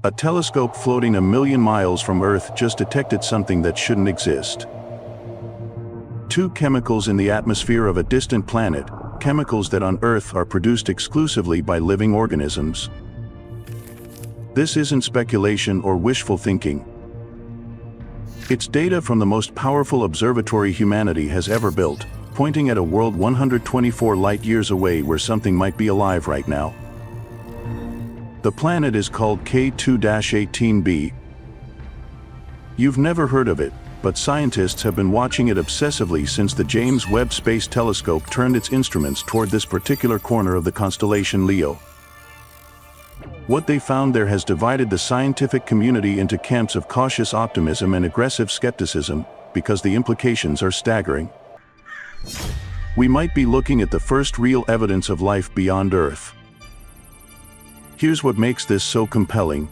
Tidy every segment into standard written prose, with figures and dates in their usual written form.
A telescope floating a million miles from Earth just detected something that shouldn't exist. Two chemicals in the atmosphere of a distant planet, chemicals that on Earth are produced exclusively by living organisms. This isn't speculation or wishful thinking. It's data from the most powerful observatory humanity has ever built, pointing at a world 124 light-years away where something might be alive right now. The planet is called K2-18b. You've never heard of it, but scientists have been watching it obsessively since the James Webb Space Telescope turned its instruments toward this particular corner of the constellation Leo. What they found there has divided the scientific community into camps of cautious optimism and aggressive skepticism, because the implications are staggering. We might be looking at the first real evidence of life beyond Earth. Here's what makes this so compelling.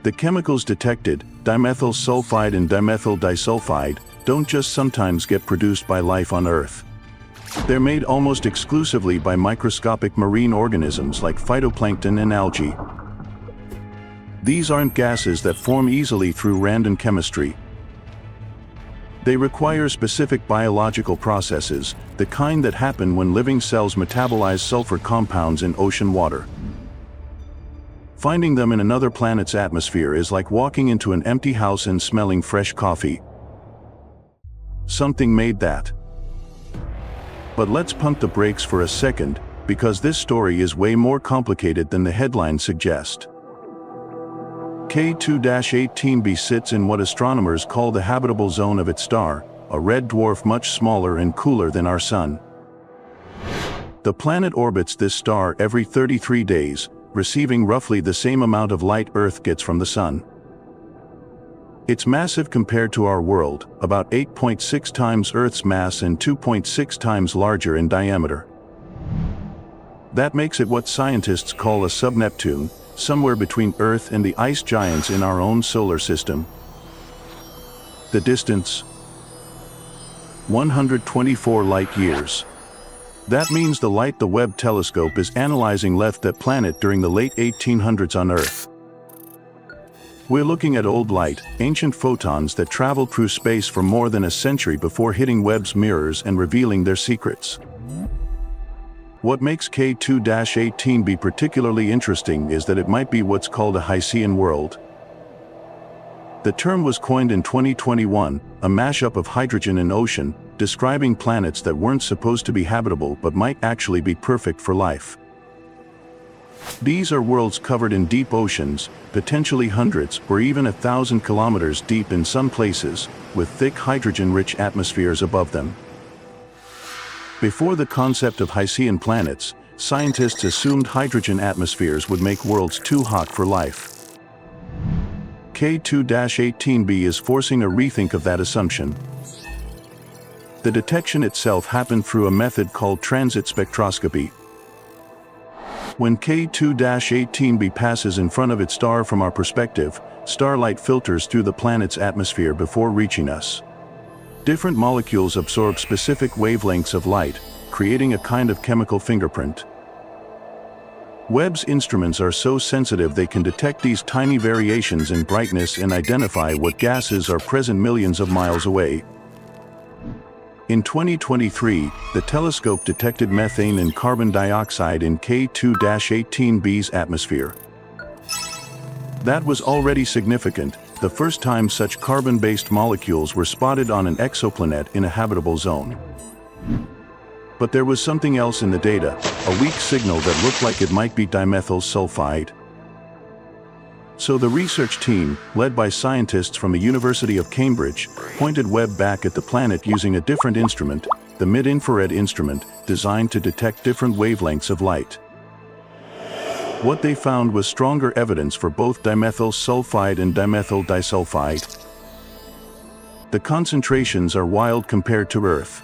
The chemicals detected, dimethyl sulfide and dimethyl disulfide, don't just sometimes get produced by life on Earth. They're made almost exclusively by microscopic marine organisms like phytoplankton and algae. These aren't gases that form easily through random chemistry. They require specific biological processes, the kind that happen when living cells metabolize sulfur compounds in ocean water. Finding them in another planet's atmosphere is like walking into an empty house and smelling fresh coffee. Something made that. But let's pump the brakes for a second, because this story is way more complicated than the headlines suggest. K2-18b sits in what astronomers call the habitable zone of its star, a red dwarf much smaller and cooler than our Sun. The planet orbits this star every 33 days, receiving roughly the same amount of light Earth gets from the Sun. It's massive compared to our world, about 8.6 times Earth's mass and 2.6 times larger in diameter. That makes it what scientists call a sub-Neptune, somewhere between Earth and the ice giants in our own solar system. The distance? 124 light-years. That means the light the Webb telescope is analyzing left that planet during the late 1800s on Earth. We're looking at old light, ancient photons that traveled through space for more than a century before hitting Webb's mirrors and revealing their secrets. What makes K2-18b particularly interesting is that it might be what's called a Hycean world. The term was coined in 2021, a mashup of hydrogen and ocean, describing planets that weren't supposed to be habitable but might actually be perfect for life. These are worlds covered in deep oceans, potentially hundreds or even 1,000 kilometers deep in some places, with thick hydrogen-rich atmospheres above them. Before the concept of Hycean planets, scientists assumed hydrogen atmospheres would make worlds too hot for life. K2-18b is forcing a rethink of that assumption. The detection itself happened through a method called transit spectroscopy. When K2-18b passes in front of its star from our perspective, starlight filters through the planet's atmosphere before reaching us. Different molecules absorb specific wavelengths of light, creating a kind of chemical fingerprint. Webb's instruments are so sensitive they can detect these tiny variations in brightness and identify what gases are present millions of miles away. In 2023, the telescope detected methane and carbon dioxide in K2-18b's atmosphere. That was already significant, the first time such carbon-based molecules were spotted on an exoplanet in a habitable zone. But there was something else in the data, a weak signal that looked like it might be dimethyl sulfide. So the research team, led by scientists from the University of Cambridge, pointed Webb back at the planet using a different instrument, the mid-infrared instrument, designed to detect different wavelengths of light. What they found was stronger evidence for both dimethyl sulfide and dimethyl disulfide. The concentrations are wild compared to Earth.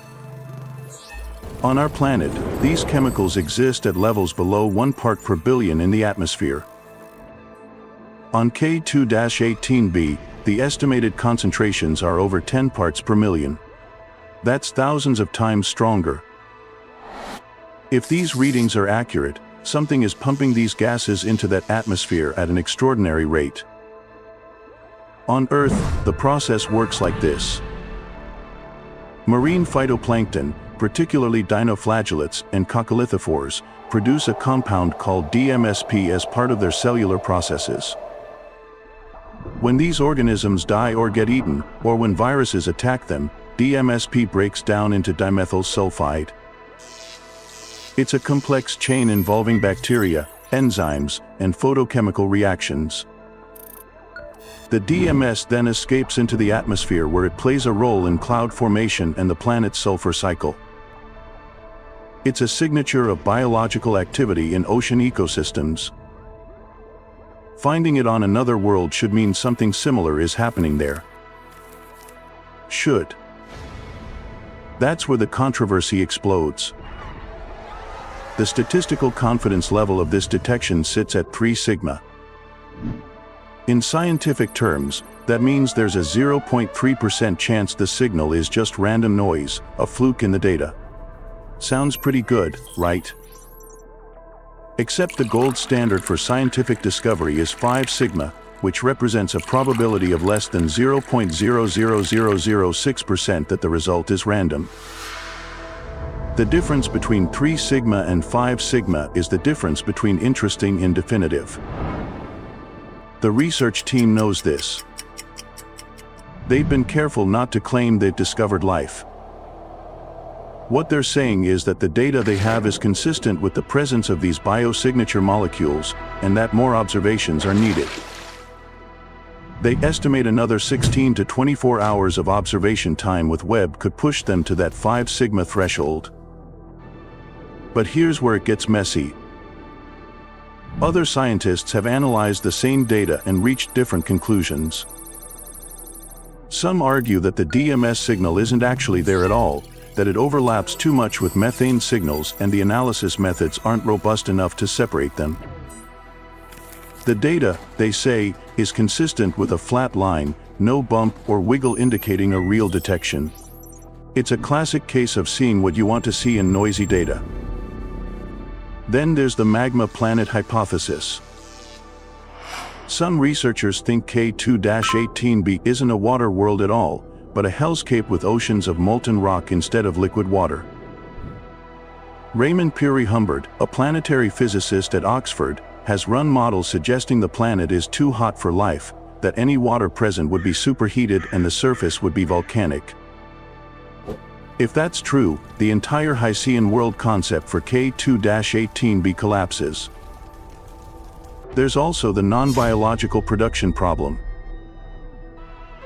On our planet, these chemicals exist at levels below 1 part per billion in the atmosphere. On K2-18b, the estimated concentrations are over 10 parts per million. That's thousands of times stronger. If these readings are accurate, Something is pumping these gases into that atmosphere at an extraordinary rate. On Earth, the process works like this. Marine phytoplankton, particularly dinoflagellates and coccolithophores, produce a compound called DMSP as part of their cellular processes. When these organisms die or get eaten, or when viruses attack them, DMSP breaks down into dimethyl sulfide. It's a complex chain involving bacteria, enzymes, and photochemical reactions. The DMS then escapes into the atmosphere where it plays a role in cloud formation and the planet's sulfur cycle. It's a signature of biological activity in ocean ecosystems. Finding it on another world should mean something similar is happening there. Should. That's where the controversy explodes. The statistical confidence level of this detection sits at 3 sigma. In scientific terms, that means there's a 0.3% chance the signal is just random noise, a fluke in the data. Sounds pretty good, right? Except the gold standard for scientific discovery is 5 sigma, which represents a probability of less than 0.00006% that the result is random. The difference between 3 sigma and 5 sigma is the difference between interesting and definitive. The research team knows this. They've been careful not to claim they've discovered life. What they're saying is that the data they have is consistent with the presence of these biosignature molecules, and that more observations are needed. They estimate another 16 to 24 hours of observation time with Webb could push them to that 5 sigma threshold. But here's where it gets messy. Other scientists have analyzed the same data and reached different conclusions. Some argue that the DMS signal isn't actually there at all, that it overlaps too much with methane signals and the analysis methods aren't robust enough to separate them. The data, they say, is consistent with a flat line, no bump or wiggle indicating a real detection. It's a classic case of seeing what you want to see in noisy data. Then there's the magma planet hypothesis. Some researchers think K2-18b isn't a water world at all, but a hellscape with oceans of molten rock instead of liquid water. Raymond Peary-Humbert, a planetary physicist at Oxford, has run models suggesting the planet is too hot for life, that any water present would be superheated and the surface would be volcanic. If that's true, the entire Hycean world concept for K2-18b collapses. There's also the non-biological production problem.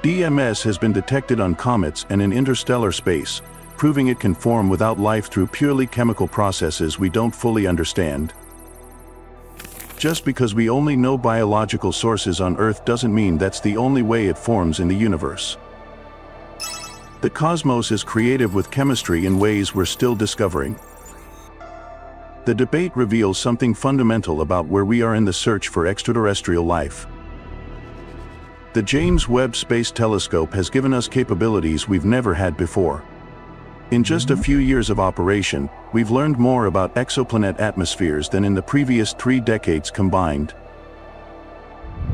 DMS has been detected on comets and in interstellar space, proving it can form without life through purely chemical processes we don't fully understand. Just because we only know biological sources on Earth doesn't mean that's the only way it forms in the universe. The cosmos is creative with chemistry in ways we're still discovering. The debate reveals something fundamental about where we are in the search for extraterrestrial life. The James Webb Space Telescope has given us capabilities we've never had before. In just a few years of operation, we've learned more about exoplanet atmospheres than in the previous 3 decades combined.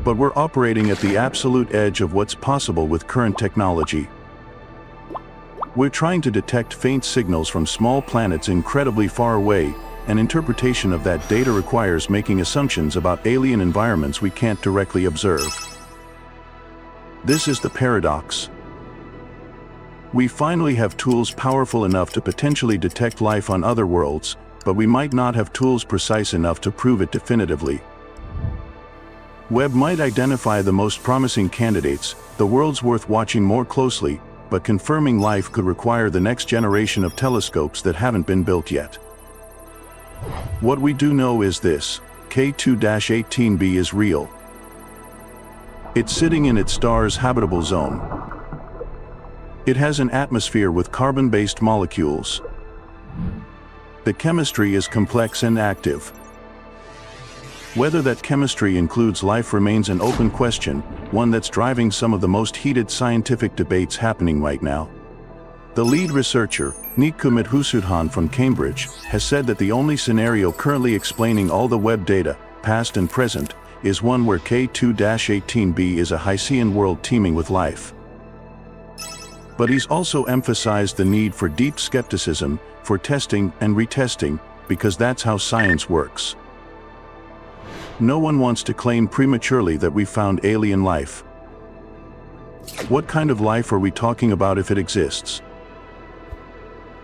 But we're operating at the absolute edge of what's possible with current technology. We're trying to detect faint signals from small planets incredibly far away, and interpretation of that data requires making assumptions about alien environments we can't directly observe. This is the paradox. We finally have tools powerful enough to potentially detect life on other worlds, but we might not have tools precise enough to prove it definitively. Webb might identify the most promising candidates, the worlds worth watching more closely, but confirming life could require the next generation of telescopes that haven't been built yet. What we do know is this: K2-18b is real. It's sitting in its star's habitable zone. It has an atmosphere with carbon-based molecules. The chemistry is complex and active. Whether that chemistry includes life remains an open question, one that's driving some of the most heated scientific debates happening right now. The lead researcher, Nikumit Husudhan from Cambridge, has said that the only scenario currently explaining all the Webb data, past and present, is one where K2-18b is a Hycean world teeming with life. But he's also emphasized the need for deep skepticism, for testing and retesting, because that's how science works. No one wants to claim prematurely that we found alien life. What kind of life are we talking about if it exists?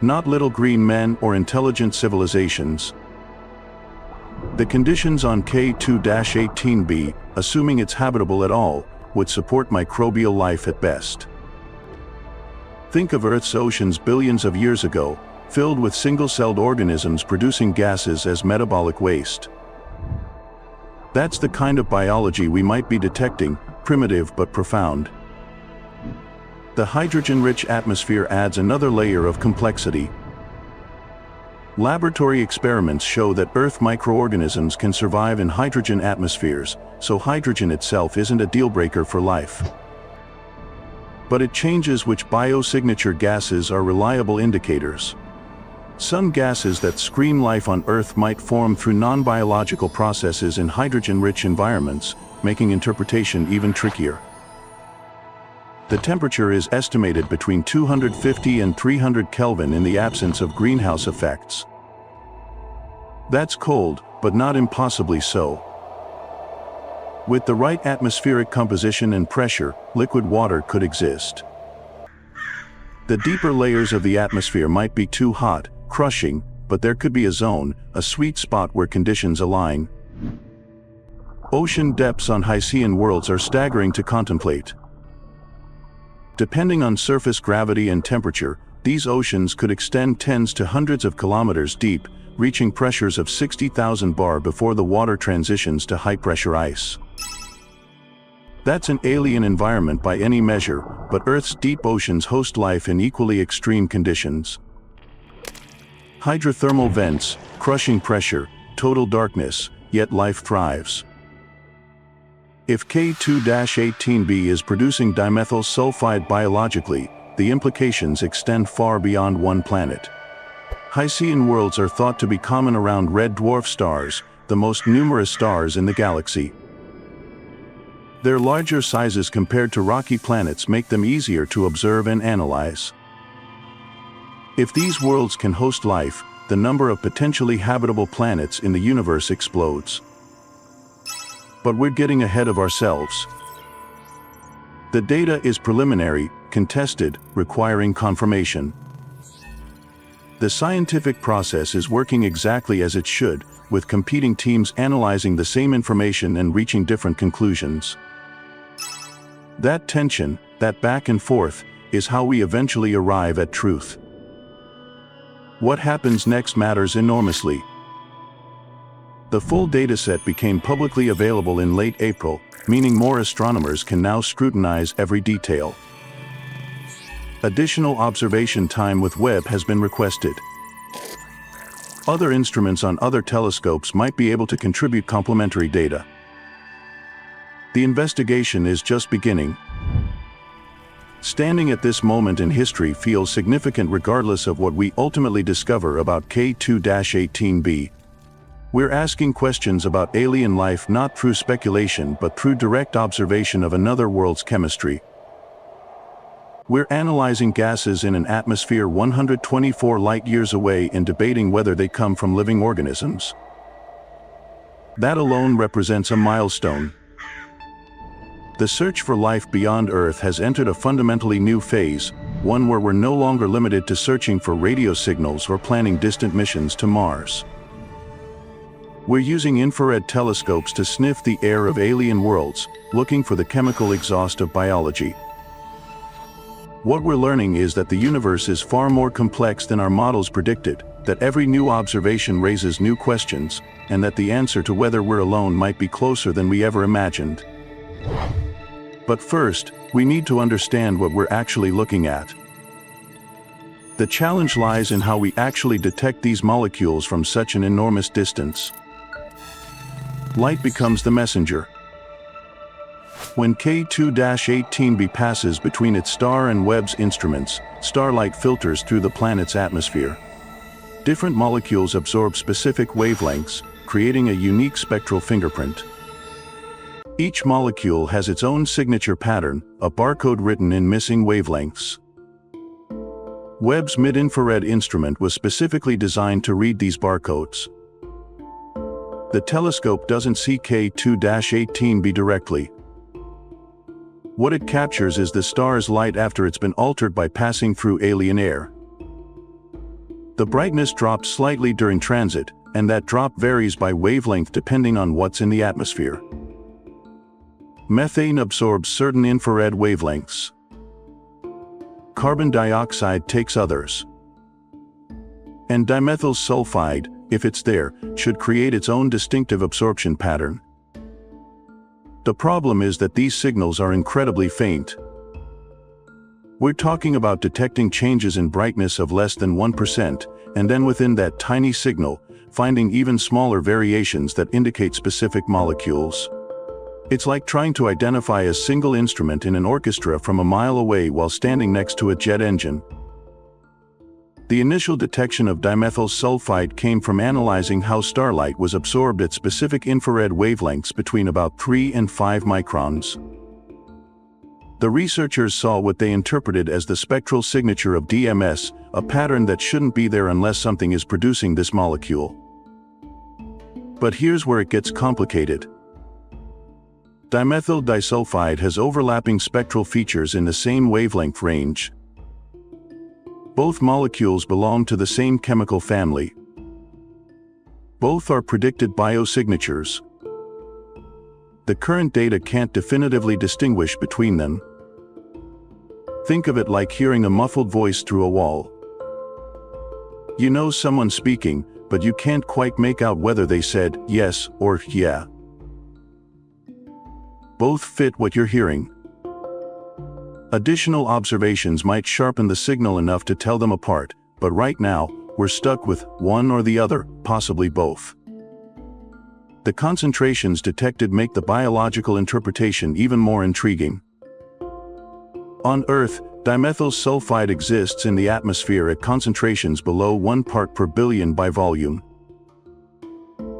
Not little green men or intelligent civilizations. The conditions on K2-18b, assuming it's habitable at all, would support microbial life at best. Think of Earth's oceans billions of years ago, filled with single-celled organisms producing gases as metabolic waste. That's the kind of biology we might be detecting, primitive but profound. The hydrogen-rich atmosphere adds another layer of complexity. Laboratory experiments show that Earth microorganisms can survive in hydrogen atmospheres, so hydrogen itself isn't a deal-breaker for life. But it changes which biosignature gases are reliable indicators. Some gases that scream life on Earth might form through non-biological processes in hydrogen-rich environments, making interpretation even trickier. The temperature is estimated between 250 and 300 Kelvin in the absence of greenhouse effects. That's cold, but not impossibly so. With the right atmospheric composition and pressure, liquid water could exist. The deeper layers of the atmosphere might be too hot, crushing, but there could be a zone, a sweet spot where conditions align. Ocean depths on Hycean worlds are staggering to contemplate. Depending on surface gravity and temperature, these oceans could extend tens to hundreds of kilometers deep, reaching pressures of 60,000 bar before the water transitions to high-pressure ice. That's an alien environment by any measure, but Earth's deep oceans host life in equally extreme conditions. Hydrothermal vents, crushing pressure, total darkness, yet life thrives. If K2-18b is producing dimethyl sulfide biologically, the implications extend far beyond one planet. Hycean worlds are thought to be common around red dwarf stars, the most numerous stars in the galaxy. Their larger sizes compared to rocky planets make them easier to observe and analyze. If these worlds can host life, the number of potentially habitable planets in the universe explodes. But we're getting ahead of ourselves. The data is preliminary, contested, requiring confirmation. The scientific process is working exactly as it should, with competing teams analyzing the same information and reaching different conclusions. That tension, that back and forth, is how we eventually arrive at truth. What happens next matters enormously. The full dataset became publicly available in late April, meaning more astronomers can now scrutinize every detail. Additional observation time with Webb has been requested. Other instruments on other telescopes might be able to contribute complementary data. The investigation is just beginning. Standing at this moment in history feels significant regardless of what we ultimately discover about K2-18b. We're asking questions about alien life not through speculation but through direct observation of another world's chemistry. We're analyzing gases in an atmosphere 124 light-years away and debating whether they come from living organisms. That alone represents a milestone. The search for life beyond Earth has entered a fundamentally new phase, one where we're no longer limited to searching for radio signals or planning distant missions to Mars. We're using infrared telescopes to sniff the air of alien worlds, looking for the chemical exhaust of biology. What we're learning is that the universe is far more complex than our models predicted, that every new observation raises new questions, and that the answer to whether we're alone might be closer than we ever imagined. But first, we need to understand what we're actually looking at. The challenge lies in how we actually detect these molecules from such an enormous distance. Light becomes the messenger. When K2-18b passes between its star and Webb's instruments, starlight filters through the planet's atmosphere. Different molecules absorb specific wavelengths, creating a unique spectral fingerprint. Each molecule has its own signature pattern, a barcode written in missing wavelengths. Webb's mid-infrared instrument was specifically designed to read these barcodes. The telescope doesn't see K2-18b directly. What it captures is the star's light after it's been altered by passing through alien air. The brightness drops slightly during transit, and that drop varies by wavelength depending on what's in the atmosphere. Methane absorbs certain infrared wavelengths. Carbon dioxide takes others. And dimethyl sulfide, if it's there, should create its own distinctive absorption pattern. The problem is that these signals are incredibly faint. We're talking about detecting changes in brightness of less than 1%, and then within that tiny signal, finding even smaller variations that indicate specific molecules. It's like trying to identify a single instrument in an orchestra from a mile away while standing next to a jet engine. The initial detection of dimethyl sulfide came from analyzing how starlight was absorbed at specific infrared wavelengths between about 3 and 5 microns. The researchers saw what they interpreted as the spectral signature of DMS, a pattern that shouldn't be there unless something is producing this molecule. But here's where it gets complicated. Dimethyl disulfide has overlapping spectral features in the same wavelength range. Both molecules belong to the same chemical family. Both are predicted biosignatures. The current data can't definitively distinguish between them. Think of it like hearing a muffled voice through a wall. You know someone's speaking, but you can't quite make out whether they said yes or yeah. Both fit what you're hearing. Additional observations might sharpen the signal enough to tell them apart, but right now, we're stuck with one or the other, possibly both. The concentrations detected make the biological interpretation even more intriguing. On Earth, dimethyl sulfide exists in the atmosphere at concentrations below 1 part per billion by volume.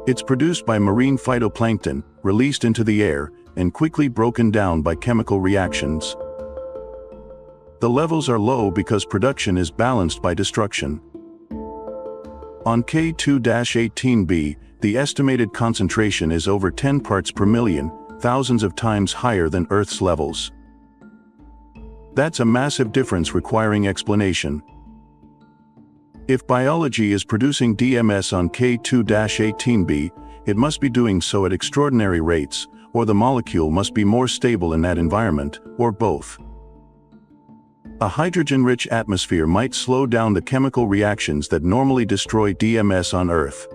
It's produced by marine phytoplankton, released into the air, and quickly broken down by chemical reactions. The levels are low because production is balanced by destruction. On K2-18b, the estimated concentration is over 10 parts per million, thousands of times higher than Earth's levels. That's a massive difference requiring explanation. If biology is producing DMS on K2-18b, it must be doing so at extraordinary rates, or the molecule must be more stable in that environment, or both. A hydrogen-rich atmosphere might slow down the chemical reactions that normally destroy DMS on Earth.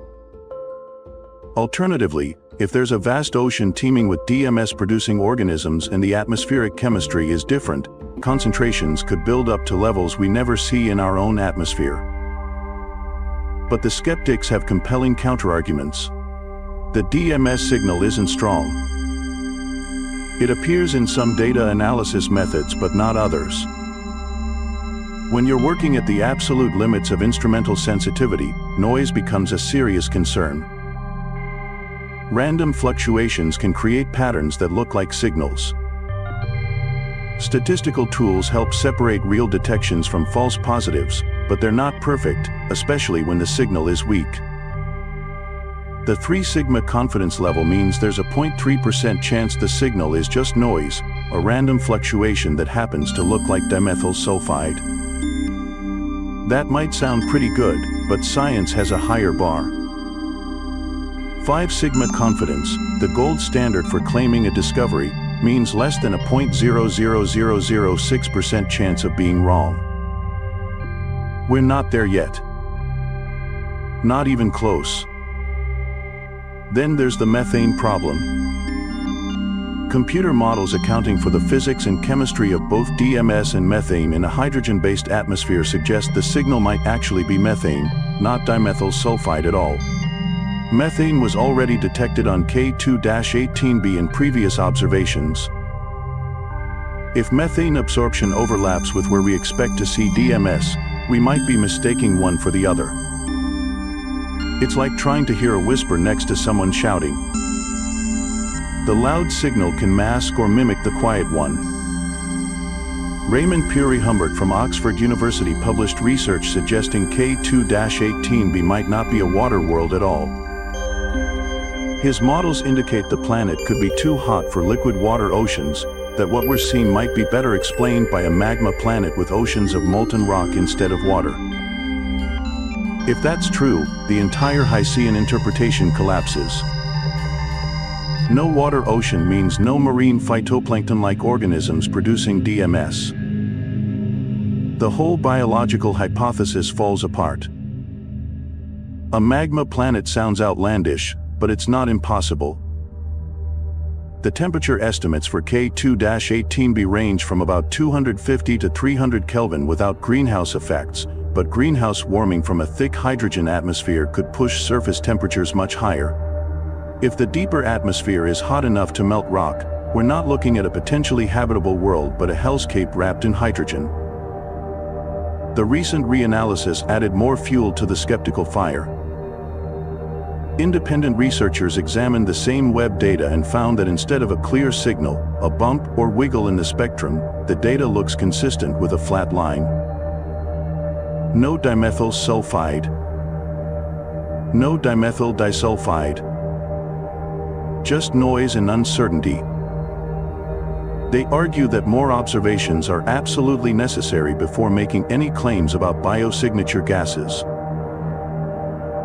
Alternatively, if there's a vast ocean teeming with DMS-producing organisms and the atmospheric chemistry is different, concentrations could build up to levels we never see in our own atmosphere. But the skeptics have compelling counterarguments. The DMS signal isn't strong. It appears in some data analysis methods but not others. When you're working at the absolute limits of instrumental sensitivity, noise becomes a serious concern. Random fluctuations can create patterns that look like signals. Statistical tools help separate real detections from false positives, but they're not perfect, especially when the signal is weak. The 3 sigma confidence level means there's a 0.3% chance the signal is just noise, a random fluctuation that happens to look like dimethyl sulfide. That might sound pretty good, but science has a higher bar. 5 sigma confidence, the gold standard for claiming a discovery, means less than a 0.00006% chance of being wrong. We're not there yet. Not even close. Then there's the methane problem. Computer models accounting for the physics and chemistry of both DMS and methane in a hydrogen-based atmosphere suggest the signal might actually be methane, not dimethyl sulfide at all. Methane was already detected on K2-18b in previous observations. If methane absorption overlaps with where we expect to see DMS, we might be mistaking one for the other. It's like trying to hear a whisper next to someone shouting. The loud signal can mask or mimic the quiet one. Raymond Pury-Humbert from Oxford University published research suggesting K2-18b might not be a water world at all. His models indicate the planet could be too hot for liquid water oceans, that what we're seeing might be better explained by a magma planet with oceans of molten rock instead of water. If that's true, the entire Hyesean interpretation collapses. No water ocean means no marine phytoplankton-like organisms producing DMS. The whole biological hypothesis falls apart. A magma planet sounds outlandish, but it's not impossible. The temperature estimates for K2-18b range from about 250 to 300 Kelvin without greenhouse effects, but greenhouse warming from a thick hydrogen atmosphere could push surface temperatures much higher. If the deeper atmosphere is hot enough to melt rock, we're not looking at a potentially habitable world but a hellscape wrapped in hydrogen. The recent reanalysis added more fuel to the skeptical fire. Independent researchers examined the same Webb data and found that instead of a clear signal, a bump or wiggle in the spectrum, the data looks consistent with a flat line. No dimethyl sulfide. No dimethyl disulfide. Just noise and uncertainty. They argue that more observations are absolutely necessary before making any claims about biosignature gases.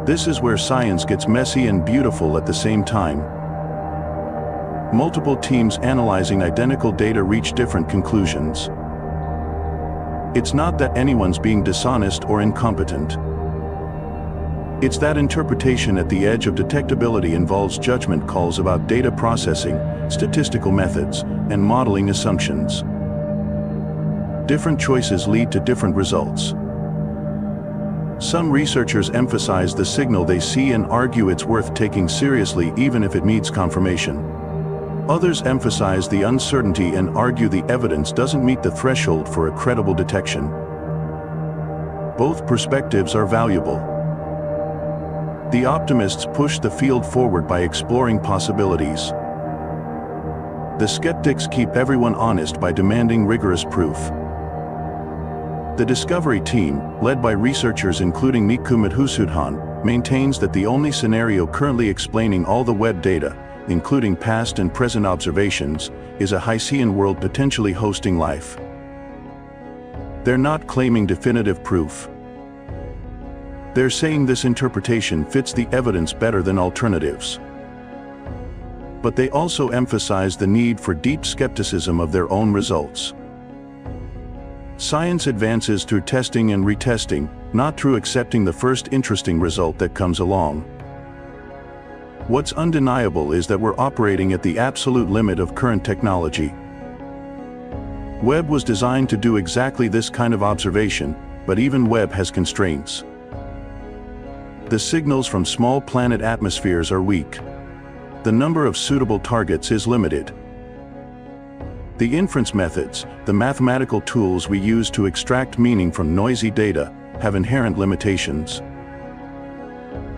This is where science gets messy and beautiful at the same time. Multiple teams analyzing identical data reach different conclusions. It's not that anyone's being dishonest or incompetent. It's that interpretation at the edge of detectability involves judgment calls about data processing, statistical methods, and modeling assumptions. Different choices lead to different results. Some researchers emphasize the signal they see and argue it's worth taking seriously even if it needs confirmation. Others emphasize the uncertainty and argue the evidence doesn't meet the threshold for a credible detection. Both perspectives are valuable. The optimists push the field forward by exploring possibilities. The skeptics keep everyone honest by demanding rigorous proof. The Discovery team, led by researchers including Niku Madhusudhan, maintains that the only scenario currently explaining all the Webb data, including past and present observations, is a Hyesean world potentially hosting life. They're not claiming definitive proof. They're saying this interpretation fits the evidence better than alternatives. But they also emphasize the need for deep skepticism of their own results. Science advances through testing and retesting, not through accepting the first interesting result that comes along. What's undeniable is that we're operating at the absolute limit of current technology. Webb was designed to do exactly this kind of observation, but even Webb has constraints. The signals from small planet atmospheres are weak. The number of suitable targets is limited. The inference methods, the mathematical tools we use to extract meaning from noisy data, have inherent limitations.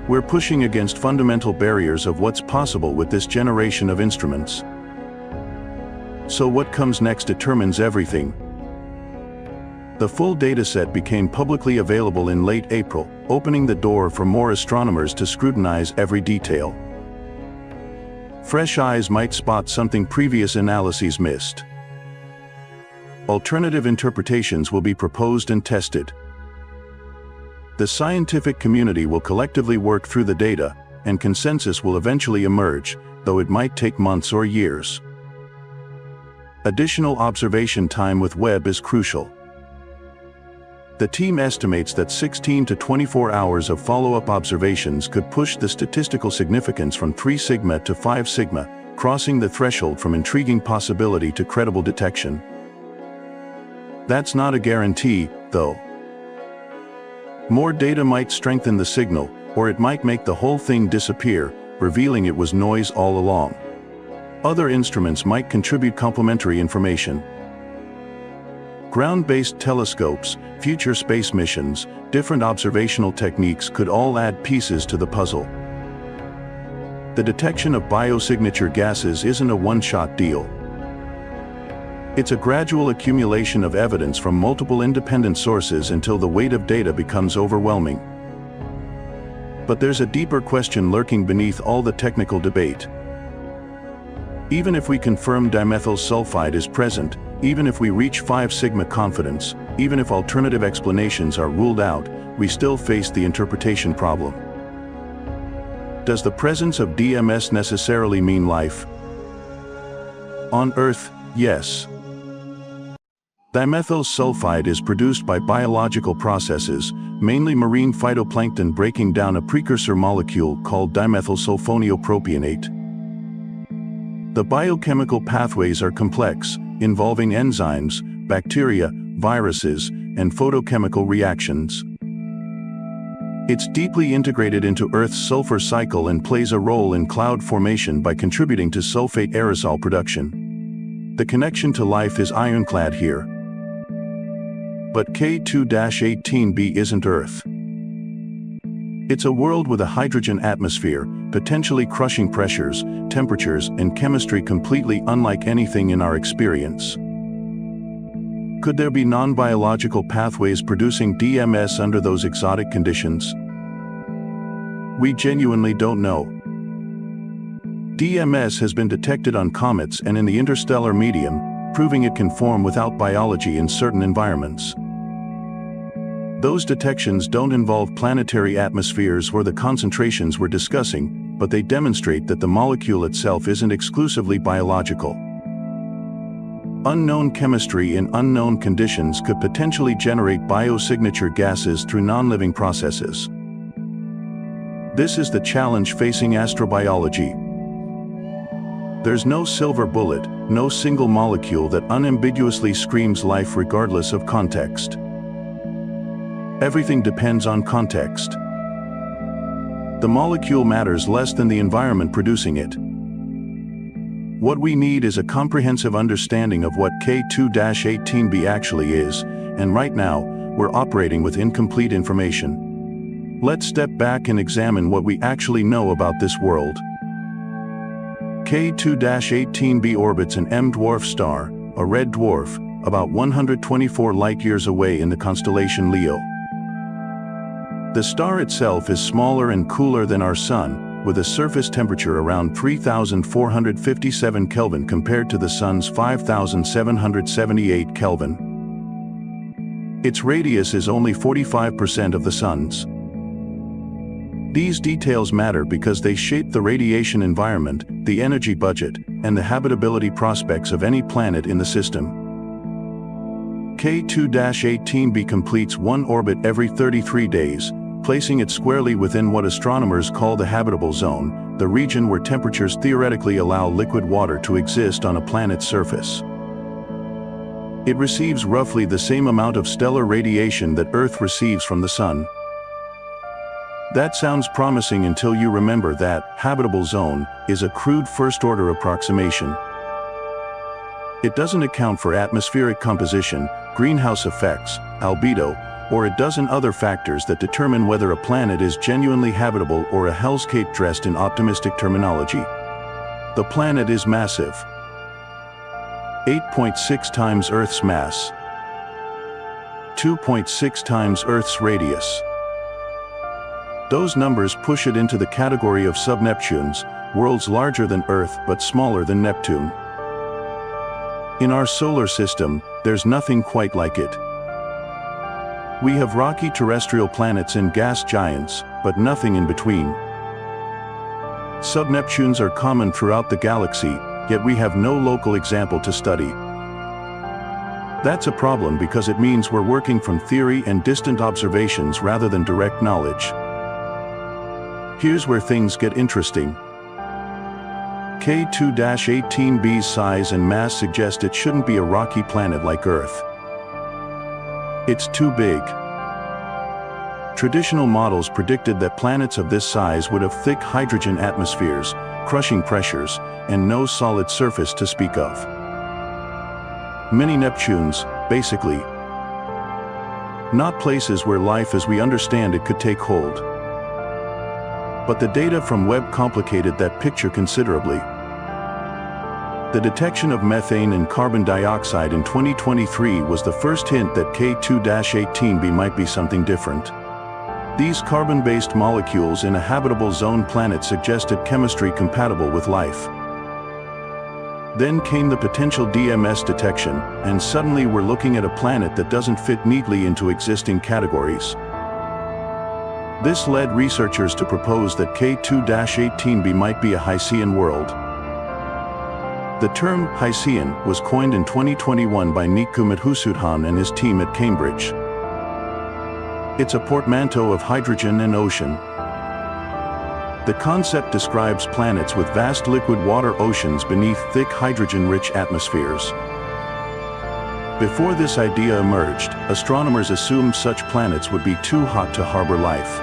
We're pushing against fundamental barriers of what's possible with this generation of instruments. So what comes next determines everything. The full dataset became publicly available in late April, opening the door for more astronomers to scrutinize every detail. Fresh eyes might spot something previous analyses missed. Alternative interpretations will be proposed and tested. The scientific community will collectively work through the data, and consensus will eventually emerge, though it might take months or years. Additional observation time with Webb is crucial. The team estimates that 16 to 24 hours of follow-up observations could push the statistical significance from 3 sigma to 5 sigma, crossing the threshold from intriguing possibility to credible detection. That's not a guarantee, though. More data might strengthen the signal, or it might make the whole thing disappear, revealing it was noise all along. Other instruments might contribute complementary information. Ground-based telescopes, future space missions, different observational techniques could all add pieces to the puzzle. The detection of biosignature gases isn't a one-shot deal. It's a gradual accumulation of evidence from multiple independent sources until the weight of data becomes overwhelming. But there's a deeper question lurking beneath all the technical debate. Even if we confirm dimethyl sulfide is present, even if we reach 5 sigma confidence, even if alternative explanations are ruled out, we still face the interpretation problem. Does the presence of DMS necessarily mean life? On Earth, yes. Dimethyl sulfide is produced by biological processes, mainly marine phytoplankton breaking down a precursor molecule called dimethylsulfonopropionate. The biochemical pathways are complex, involving enzymes, bacteria, viruses, and photochemical reactions. It's deeply integrated into Earth's sulfur cycle and plays a role in cloud formation by contributing to sulfate aerosol production. The connection to life is ironclad here. But K2-18b isn't Earth. It's a world with a hydrogen atmosphere, potentially crushing pressures, temperatures, and chemistry completely unlike anything in our experience. Could there be non-biological pathways producing DMS under those exotic conditions? We genuinely don't know. DMS has been detected on comets and in the interstellar medium, proving it can form without biology in certain environments. Those detections don't involve planetary atmospheres or the concentrations we're discussing, but they demonstrate that the molecule itself isn't exclusively biological. Unknown chemistry in unknown conditions could potentially generate biosignature gases through non-living processes. This is the challenge facing astrobiology. There's no silver bullet, no single molecule that unambiguously screams life regardless of context. Everything depends on context. The molecule matters less than the environment producing it. What we need is a comprehensive understanding of what K2-18b actually is, and right now, we're operating with incomplete information. Let's step back and examine what we actually know about this world. K2-18b orbits an M-dwarf star, a red dwarf, about 124 light-years away in the constellation Leo. The star itself is smaller and cooler than our Sun, with a surface temperature around 3,457 Kelvin compared to the Sun's 5,778 Kelvin. Its radius is only 45% of the Sun's. These details matter because they shape the radiation environment, the energy budget, and the habitability prospects of any planet in the system. K2-18b completes one orbit every 33 days, placing it squarely within what astronomers call the habitable zone, the region where temperatures theoretically allow liquid water to exist on a planet's surface. It receives roughly the same amount of stellar radiation that Earth receives from the Sun. That sounds promising until you remember that habitable zone is a crude first-order approximation. It doesn't account for atmospheric composition, greenhouse effects, albedo, or a dozen other factors that determine whether a planet is genuinely habitable or a hellscape dressed in optimistic terminology. The planet is massive. 8.6 times Earth's mass. 2.6 times Earth's radius. Those numbers push it into the category of sub-Neptunes, worlds larger than Earth but smaller than Neptune. In our solar system, there's nothing quite like it. We have rocky terrestrial planets and gas giants, but nothing in between. Sub-Neptunes are common throughout the galaxy, yet we have no local example to study. That's a problem because it means we're working from theory and distant observations rather than direct knowledge. Here's where things get interesting. K2-18b's size and mass suggest it shouldn't be a rocky planet like Earth. It's too big. Traditional models predicted that planets of this size would have thick hydrogen atmospheres, crushing pressures, and no solid surface to speak of. Many Neptunes, basically. Not places where life as we understand it could take hold. But the data from Webb complicated that picture considerably. The detection of methane and carbon dioxide in 2023 was the first hint that K2-18b might be something different. These carbon-based molecules in a habitable zone planet suggested chemistry compatible with life. Then came the potential DMS detection, and suddenly we're looking at a planet that doesn't fit neatly into existing categories. This led researchers to propose that K2-18b might be a Hycean world. The term Hycean was coined in 2021 by Niku Madhusudhan and his team at Cambridge. It's a portmanteau of hydrogen and ocean. The concept describes planets with vast liquid water oceans beneath thick hydrogen-rich atmospheres. Before this idea emerged, astronomers assumed such planets would be too hot to harbor life.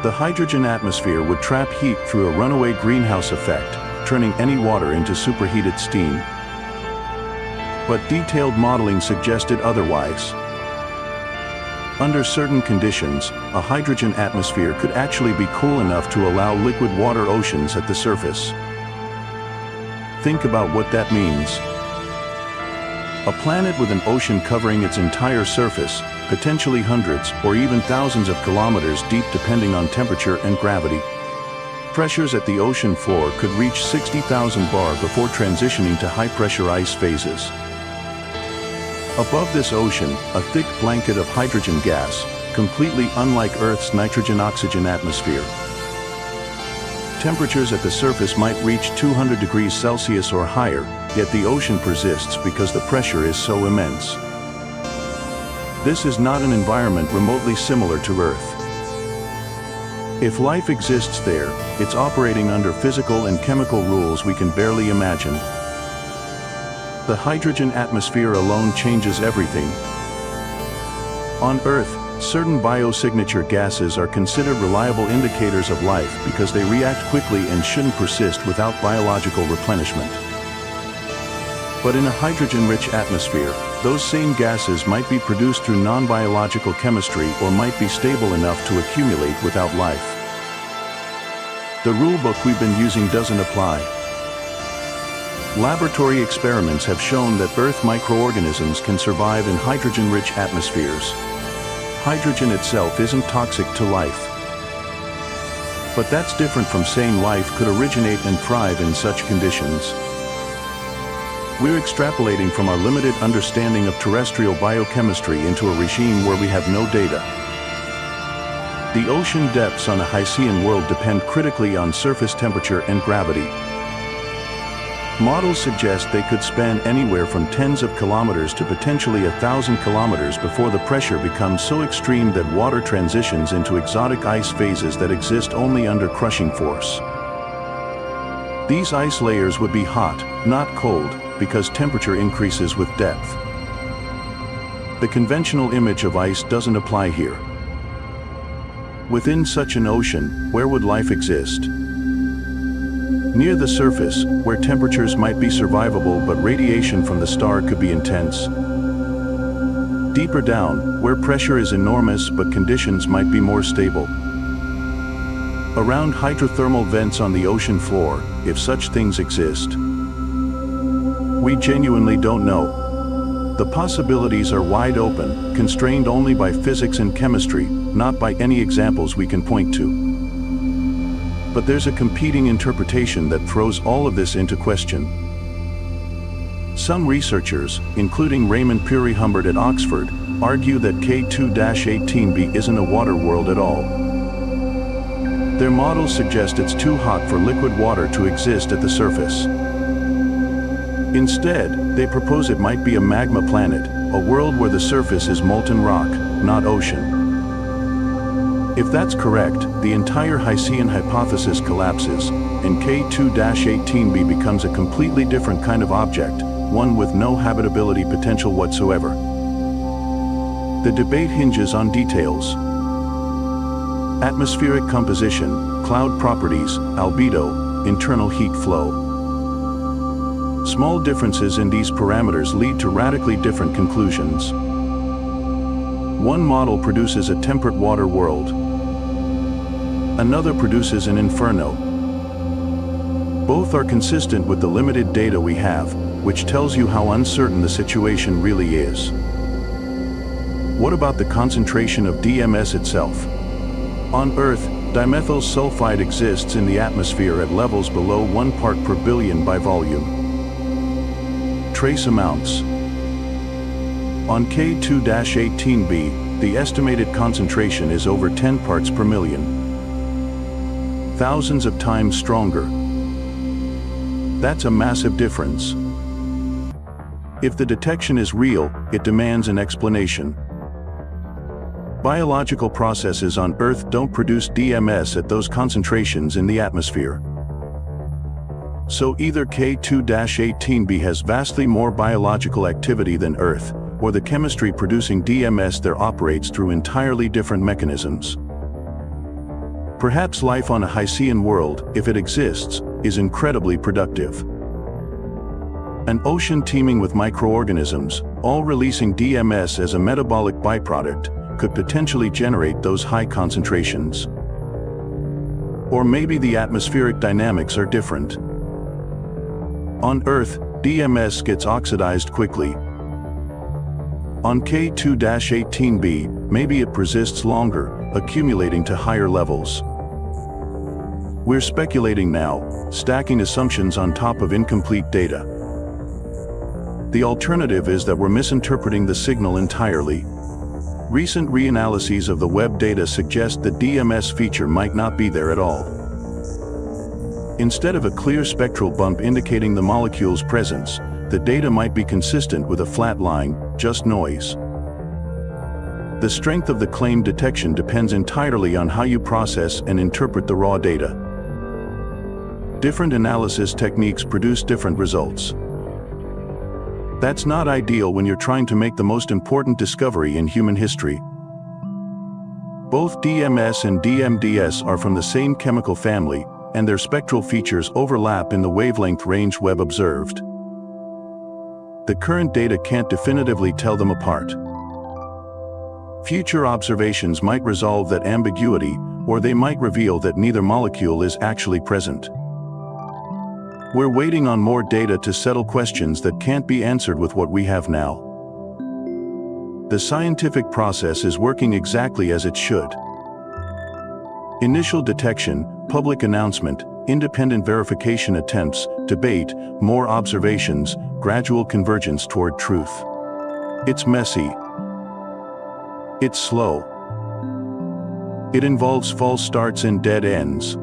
The hydrogen atmosphere would trap heat through a runaway greenhouse effect, turning any water into superheated steam. But detailed modeling suggested otherwise. Under certain conditions, a hydrogen atmosphere could actually be cool enough to allow liquid water oceans at the surface. Think about what that means. A planet with an ocean covering its entire surface, potentially hundreds or even thousands of kilometers deep depending on temperature and gravity. Pressures at the ocean floor could reach 60,000 bar before transitioning to high-pressure ice phases. Above this ocean, a thick blanket of hydrogen gas, completely unlike Earth's nitrogen-oxygen atmosphere. Temperatures at the surface might reach 200 degrees Celsius or higher, yet the ocean persists because the pressure is so immense. This is not an environment remotely similar to Earth. If life exists there, it's operating under physical and chemical rules we can barely imagine. The hydrogen atmosphere alone changes everything. On Earth, certain biosignature gases are considered reliable indicators of life because they react quickly and shouldn't persist without biological replenishment. But in a hydrogen-rich atmosphere, those same gases might be produced through non-biological chemistry or might be stable enough to accumulate without life. The rulebook we've been using doesn't apply. Laboratory experiments have shown that Earth microorganisms can survive in hydrogen-rich atmospheres. Hydrogen itself isn't toxic to life. But that's different from saying life could originate and thrive in such conditions. We're extrapolating from our limited understanding of terrestrial biochemistry into a regime where we have no data. The ocean depths on a Hycean world depend critically on surface temperature and gravity. Models suggest they could span anywhere from tens of kilometers to potentially 1,000 kilometers before the pressure becomes so extreme that water transitions into exotic ice phases that exist only under crushing force. These ice layers would be hot, not cold, because temperature increases with depth. The conventional image of ice doesn't apply here. Within such an ocean, where would life exist? Near the surface, where temperatures might be survivable but radiation from the star could be intense. Deeper down, where pressure is enormous but conditions might be more stable. Around hydrothermal vents on the ocean floor, if such things exist. We genuinely don't know. The possibilities are wide open, constrained only by physics and chemistry, not by any examples we can point to. But there's a competing interpretation that throws all of this into question. Some researchers, including Raymond Pury-Humbert at Oxford, argue that K2-18b isn't a water world at all. Their models suggest it's too hot for liquid water to exist at the surface. Instead, they propose it might be a magma planet, a world where the surface is molten rock, not ocean. If that's correct, the entire Hycean hypothesis collapses, and K2-18b becomes a completely different kind of object, one with no habitability potential whatsoever. The debate hinges on details. Atmospheric composition, cloud properties, albedo, internal heat flow. Small differences in these parameters lead to radically different conclusions. One model produces a temperate water world. Another produces an inferno. Both are consistent with the limited data we have, which tells you how uncertain the situation really is. What about the concentration of DMS itself? On Earth, dimethyl sulfide exists in the atmosphere at levels below 1 part per billion by volume. Trace amounts. On K2-18b, the estimated concentration is over 10 parts per million. Thousands of times stronger. That's a massive difference. If the detection is real, it demands an explanation. Biological processes on Earth don't produce DMS at those concentrations in the atmosphere. So either K2-18b has vastly more biological activity than Earth, or the chemistry producing DMS there operates through entirely different mechanisms. Perhaps life on a Hycean world, if it exists, is incredibly productive. An ocean teeming with microorganisms, all releasing DMS as a metabolic byproduct, could potentially generate those high concentrations. Or maybe the atmospheric dynamics are different. On Earth, DMS gets oxidized quickly. On K2-18b, maybe it persists longer, accumulating to higher levels. We're speculating now, stacking assumptions on top of incomplete data. The alternative is that we're misinterpreting the signal entirely. Recent reanalyses of the Webb data suggest the DMS feature might not be there at all. Instead of a clear spectral bump indicating the molecule's presence, the data might be consistent with a flat line, just noise. The strength of the claimed detection depends entirely on how you process and interpret the raw data. Different analysis techniques produce different results. That's not ideal when you're trying to make the most important discovery in human history. Both DMS and DMDS are from the same chemical family, and their spectral features overlap in the wavelength range Webb observed. The current data can't definitively tell them apart. Future observations might resolve that ambiguity, or they might reveal that neither molecule is actually present. We're waiting on more data to settle questions that can't be answered with what we have now. The scientific process is working exactly as it should. Initial detection, public announcement, independent verification attempts, debate, more observations, gradual convergence toward truth. It's messy. It's slow. It involves false starts and dead ends.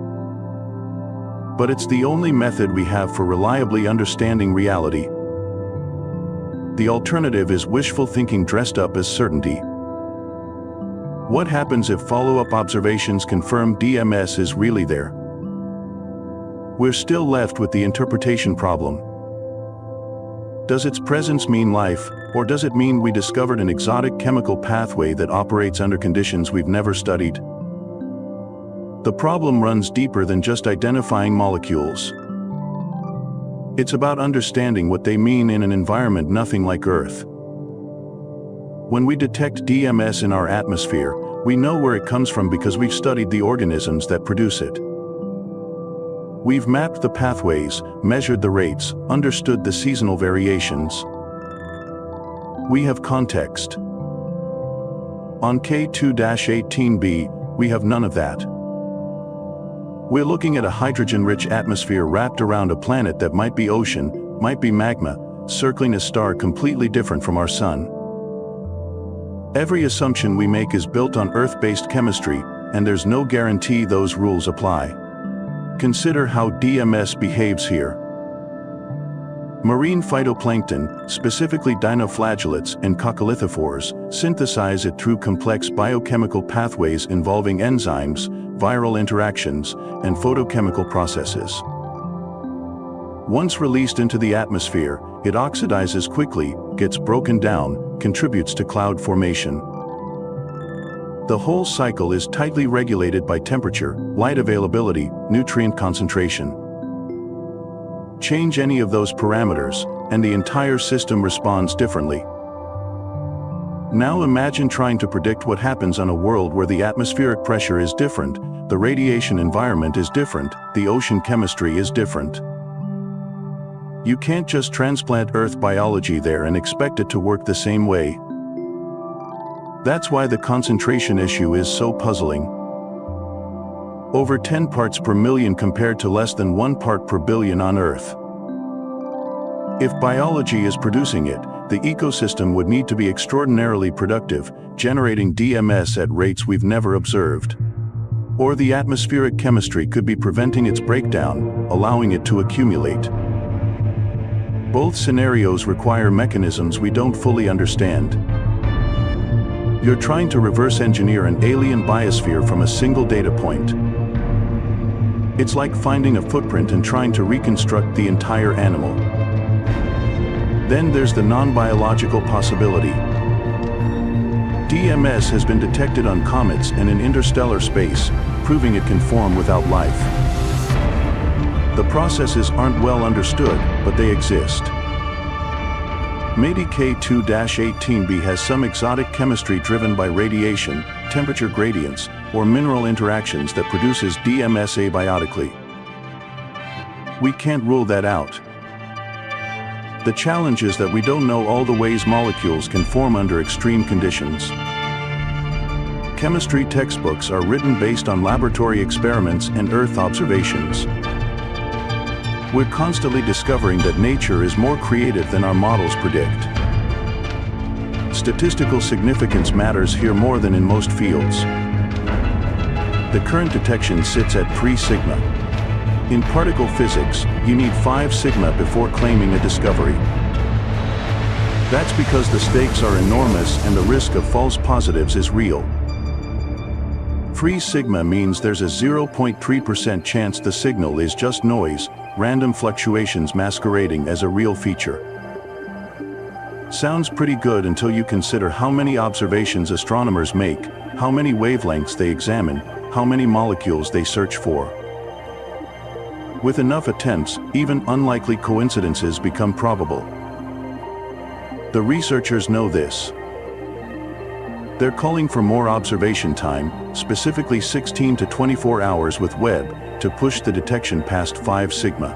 But it's the only method we have for reliably understanding reality. The alternative is wishful thinking dressed up as certainty. What happens if follow-up observations confirm DMS is really there? We're still left with the interpretation problem. Does its presence mean life, or does it mean we discovered an exotic chemical pathway that operates under conditions we've never studied? The problem runs deeper than just identifying molecules. It's about understanding what they mean in an environment nothing like Earth. When we detect DMS in our atmosphere, we know where it comes from because we've studied the organisms that produce it. We've mapped the pathways, measured the rates, understood the seasonal variations. We have context. On K2-18b, we have none of that. We're looking at a hydrogen-rich atmosphere wrapped around a planet that might be ocean, might be magma, circling a star completely different from our sun. Every assumption we make is built on Earth-based chemistry, and there's no guarantee those rules apply. Consider how DMS behaves here. Marine phytoplankton, specifically dinoflagellates and coccolithophores, synthesize it through complex biochemical pathways involving enzymes, viral interactions, and photochemical processes. Once released into the atmosphere, it oxidizes quickly, gets broken down, contributes to cloud formation. The whole cycle is tightly regulated by temperature, light availability, nutrient concentration. Change any of those parameters, and the entire system responds differently. Now imagine trying to predict what happens on a world where the atmospheric pressure is different, the radiation environment is different, the ocean chemistry is different. You can't just transplant Earth biology there and expect it to work the same way. That's why the concentration issue is so puzzling. Over 10 parts per million compared to less than 1 part per billion on Earth. If biology is producing it, the ecosystem would need to be extraordinarily productive, generating DMS at rates we've never observed. Or the atmospheric chemistry could be preventing its breakdown, allowing it to accumulate. Both scenarios require mechanisms we don't fully understand. You're trying to reverse engineer an alien biosphere from a single data point. It's like finding a footprint and trying to reconstruct the entire animal. Then there's the non-biological possibility. DMS has been detected on comets and in interstellar space, proving it can form without life. The processes aren't well understood, but they exist. Maybe K2-18b has some exotic chemistry driven by radiation, temperature gradients, or mineral interactions that produces DMS abiotically. We can't rule that out. The challenge is that we don't know all the ways molecules can form under extreme conditions. Chemistry textbooks are written based on laboratory experiments and Earth observations. We're constantly discovering that nature is more creative than our models predict. Statistical significance matters here more than in most fields. The current detection sits at 3 sigma. In particle physics, you need 5 sigma before claiming a discovery. That's because the stakes are enormous and the risk of false positives is real. 3 sigma means there's a 0.3% chance the signal is just noise, random fluctuations masquerading as a real feature. Sounds pretty good until you consider how many observations astronomers make, how many wavelengths they examine, how many molecules they search for. With enough attempts, even unlikely coincidences become probable. The researchers know this. They're calling for more observation time, specifically 16 to 24 hours with Webb, to push the detection past 5 sigma.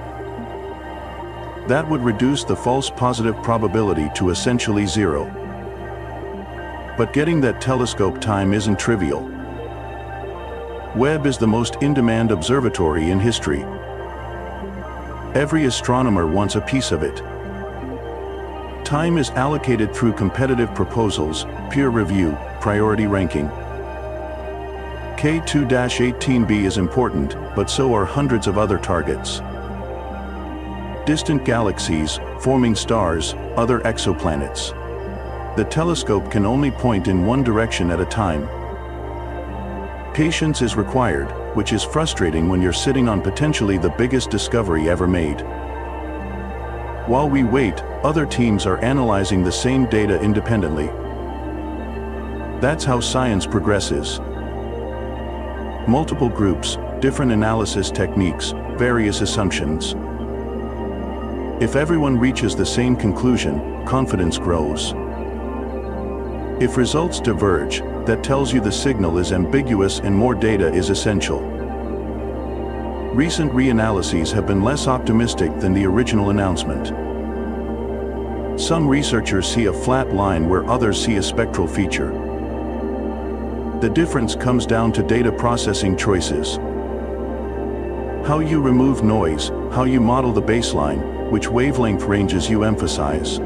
That would reduce the false positive probability to essentially 0. But getting that telescope time isn't trivial. Webb is the most in-demand observatory in history. Every astronomer wants a piece of it. Time is allocated through competitive proposals, peer review, priority ranking. K2-18b is important, but so are hundreds of other targets. Distant galaxies, forming stars, other exoplanets. The telescope can only point in one direction at a time. Patience is required, which is frustrating when you're sitting on potentially the biggest discovery ever made. While we wait, other teams are analyzing the same data independently. That's how science progresses. Multiple groups, different analysis techniques, various assumptions. If everyone reaches the same conclusion, confidence grows. If results diverge, that tells you the signal is ambiguous and more data is essential. Recent reanalyses have been less optimistic than the original announcement. Some researchers see a flat line where others see a spectral feature. The difference comes down to data processing choices. How you remove noise, how you model the baseline, which wavelength ranges you emphasize.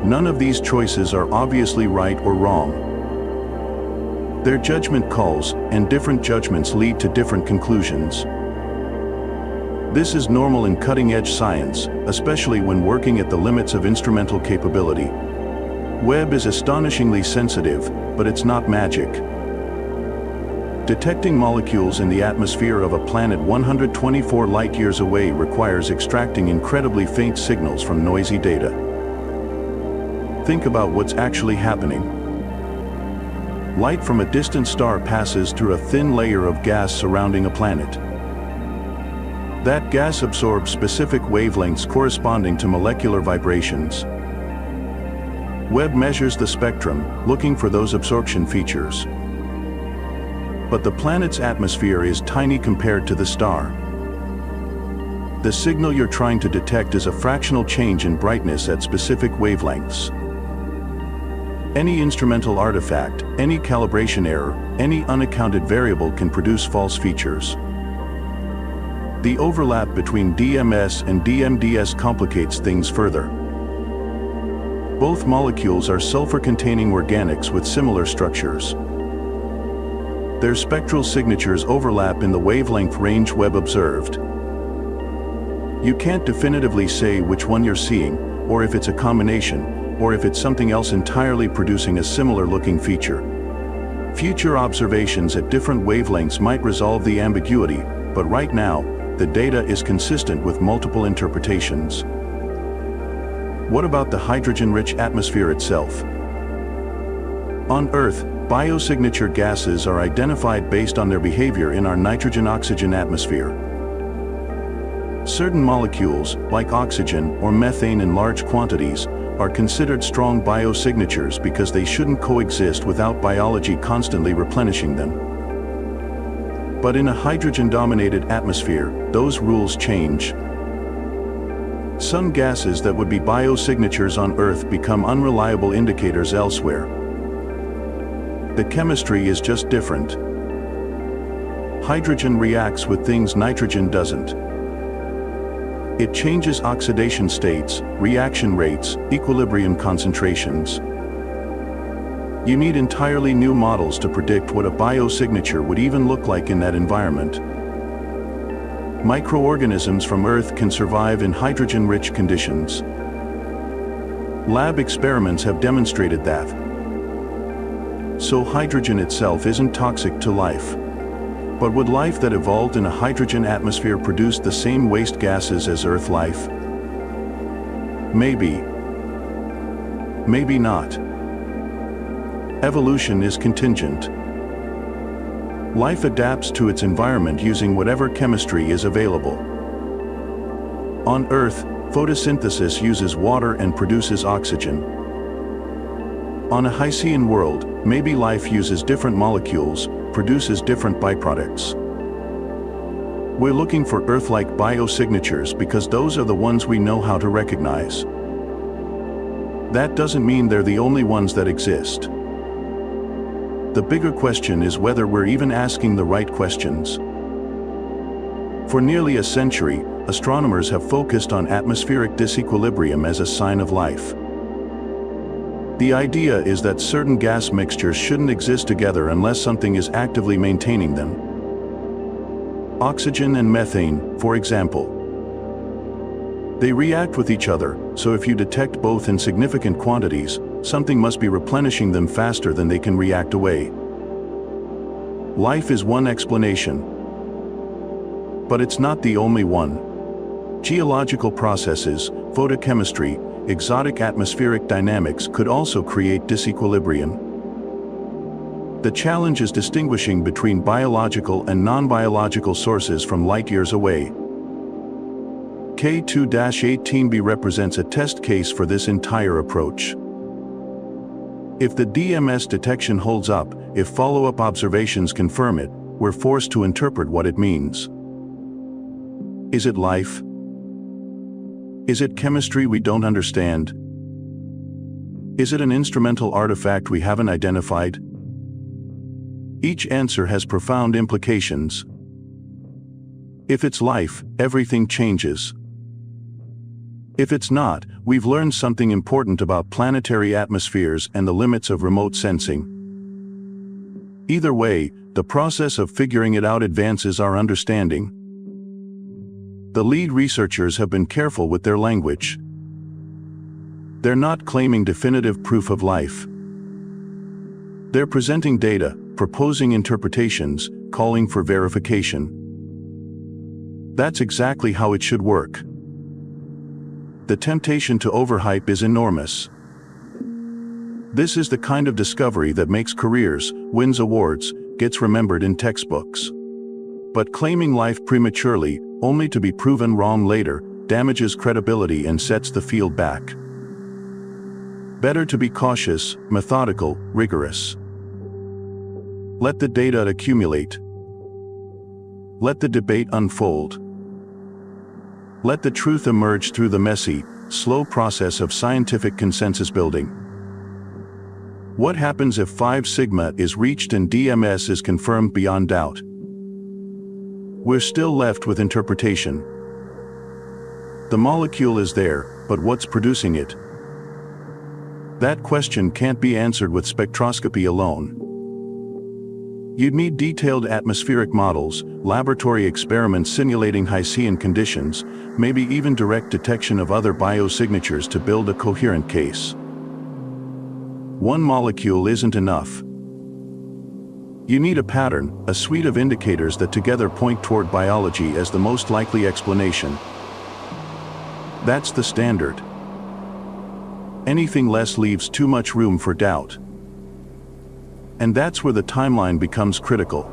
None of these choices are obviously right or wrong. They're judgment calls, and different judgments lead to different conclusions. This is normal in cutting-edge science, especially when working at the limits of instrumental capability. Webb is astonishingly sensitive, but it's not magic. Detecting molecules in the atmosphere of a planet 124 light-years away requires extracting incredibly faint signals from noisy data. Think about what's actually happening. Light from a distant star passes through a thin layer of gas surrounding a planet. That gas absorbs specific wavelengths corresponding to molecular vibrations. Webb measures the spectrum, looking for those absorption features. But the planet's atmosphere is tiny compared to the star. The signal you're trying to detect is a fractional change in brightness at specific wavelengths. Any instrumental artifact, any calibration error, any unaccounted variable can produce false features. The overlap between DMS and DMDS complicates things further. Both molecules are sulfur-containing organics with similar structures. Their spectral signatures overlap in the wavelength range Webb observed. You can't definitively say which one you're seeing, or if it's a combination, or if it's something else entirely producing a similar-looking feature. Future observations at different wavelengths might resolve the ambiguity, but right now, the data is consistent with multiple interpretations. What about the hydrogen-rich atmosphere itself? On Earth, biosignature gases are identified based on their behavior in our nitrogen-oxygen atmosphere. Certain molecules, like oxygen or methane in large quantities, are considered strong biosignatures because they shouldn't coexist without biology constantly replenishing them. But in a hydrogen-dominated atmosphere, those rules change. Some gases that would be biosignatures on Earth become unreliable indicators elsewhere. The chemistry is just different. Hydrogen reacts with things nitrogen doesn't. It changes oxidation states, reaction rates, equilibrium concentrations. You need entirely new models to predict what a biosignature would even look like in that environment. Microorganisms from Earth can survive in hydrogen-rich conditions. Lab experiments have demonstrated that. So hydrogen itself isn't toxic to life. But would life that evolved in a hydrogen atmosphere produce the same waste gases as Earth life? Maybe. Maybe not. Evolution is contingent. Life adapts to its environment using whatever chemistry is available. On Earth, photosynthesis uses water and produces oxygen. On a Hycean world, maybe life uses different molecules, produces different byproducts. We're looking for Earth-like biosignatures because those are the ones we know how to recognize. That doesn't mean they're the only ones that exist. The bigger question is whether we're even asking the right questions. For nearly a century, astronomers have focused on atmospheric disequilibrium as a sign of life. The idea is that certain gas mixtures shouldn't exist together unless something is actively maintaining them. Oxygen and methane, for example. They react with each other, so if you detect both in significant quantities, something must be replenishing them faster than they can react away. Life is one explanation. But it's not the only one. Geological processes, photochemistry, exotic atmospheric dynamics could also create disequilibrium. The challenge is distinguishing between biological and non-biological sources from light years away. K2-18b represents a test case for this entire approach. If the DMS detection holds up, if follow-up observations confirm it, we're forced to interpret what it means. Is it life? Is it chemistry we don't understand? Is it an instrumental artifact we haven't identified? Each answer has profound implications. If it's life, everything changes. If it's not, we've learned something important about planetary atmospheres and the limits of remote sensing. Either way, the process of figuring it out advances our understanding. The lead researchers have been careful with their language. They're not claiming definitive proof of life. They're presenting data, proposing interpretations, calling for verification. That's exactly how it should work. The temptation to overhype is enormous. This is the kind of discovery that makes careers, wins awards, gets remembered in textbooks. But claiming life prematurely, only to be proven wrong later, damages credibility and sets the field back. Better to be cautious, methodical, rigorous. Let the data accumulate. Let the debate unfold. Let the truth emerge through the messy, slow process of scientific consensus building. What happens if 5 sigma is reached and DMS is confirmed beyond doubt? We're still left with interpretation. The molecule is there, but what's producing it? That question can't be answered with spectroscopy alone. You'd need detailed atmospheric models, laboratory experiments simulating Hisian conditions, maybe even direct detection of other biosignatures to build a coherent case. One molecule isn't enough. You need a pattern, a suite of indicators that together point toward biology as the most likely explanation. That's the standard. Anything less leaves too much room for doubt. And that's where the timeline becomes critical.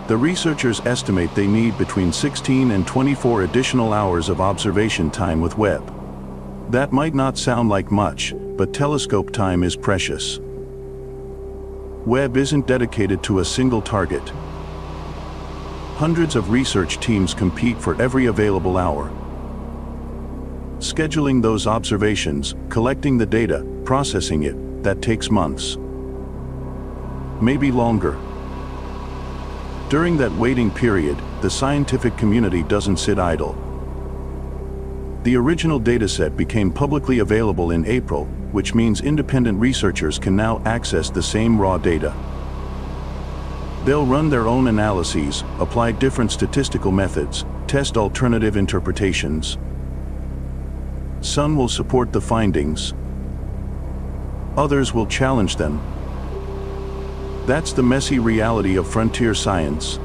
The researchers estimate they need between 16 and 24 additional hours of observation time with Webb. That might not sound like much, but telescope time is precious. Webb isn't dedicated to a single target. Hundreds of research teams compete for every available hour. Scheduling those observations, collecting the data, processing it, that takes months. Maybe longer. During that waiting period, the scientific community doesn't sit idle. The original dataset became publicly available in April, which means independent researchers can now access the same raw data. They'll run their own analyses, apply different statistical methods, test alternative interpretations. Some will support the findings. Others will challenge them. That's the messy reality of frontier science.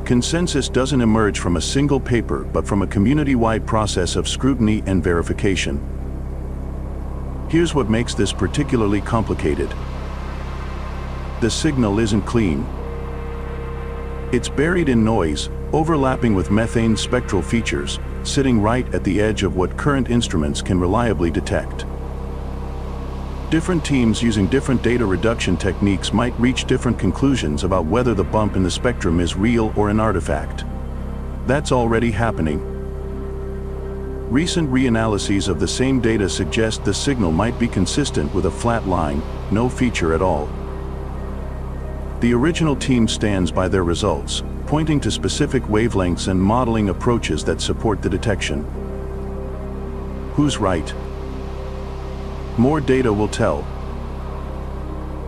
Consensus doesn't emerge from a single paper, but from a community-wide process of scrutiny and verification. Here's what makes this particularly complicated. The signal isn't clean. It's buried in noise, overlapping with methane spectral features, sitting right at the edge of what current instruments can reliably detect. Different teams using different data reduction techniques might reach different conclusions about whether the bump in the spectrum is real or an artifact. That's already happening. Recent reanalyses of the same data suggest the signal might be consistent with a flat line, no feature at all. The original team stands by their results, pointing to specific wavelengths and modeling approaches that support the detection. Who's right? More data will tell.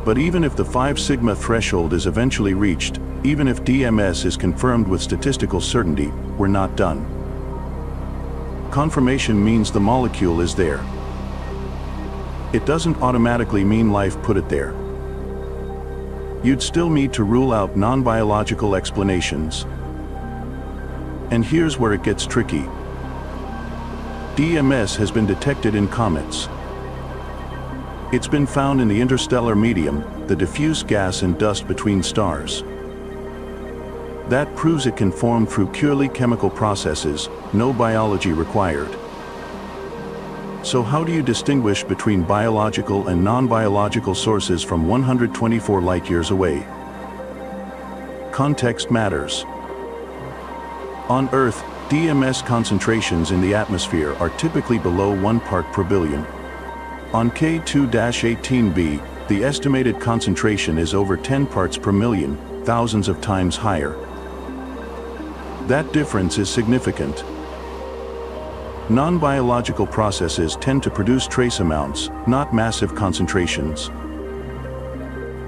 But even if the 5 sigma threshold is eventually reached, even if DMS is confirmed with statistical certainty, we're not done. Confirmation means the molecule is there. It doesn't automatically mean life put it there. You'd still need to rule out non-biological explanations. And here's where it gets tricky. DMS has been detected in comets. It's been found in the interstellar medium, the diffuse gas and dust between stars. That proves it can form through purely chemical processes, no biology required. So how do you distinguish between biological and non-biological sources from 124 light-years away? Context matters. On Earth, DMS concentrations in the atmosphere are typically below 1 part per billion. On K2-18b, the estimated concentration is over 10 parts per million, thousands of times higher. That difference is significant. Non-biological processes tend to produce trace amounts, not massive concentrations.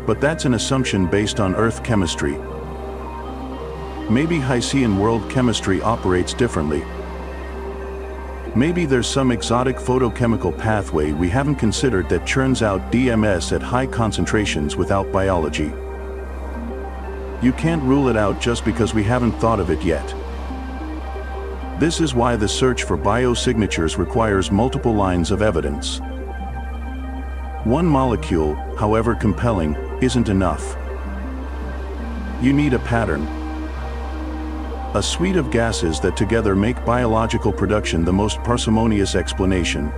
But that's an assumption based on Earth chemistry. Maybe Hisian world chemistry operates differently. Maybe there's some exotic photochemical pathway we haven't considered that churns out DMS at high concentrations without biology. You can't rule it out just because we haven't thought of it yet. This is why the search for biosignatures requires multiple lines of evidence. One molecule, however compelling, isn't enough. You need a pattern. A suite of gases that together make biological production the most parsimonious explanation.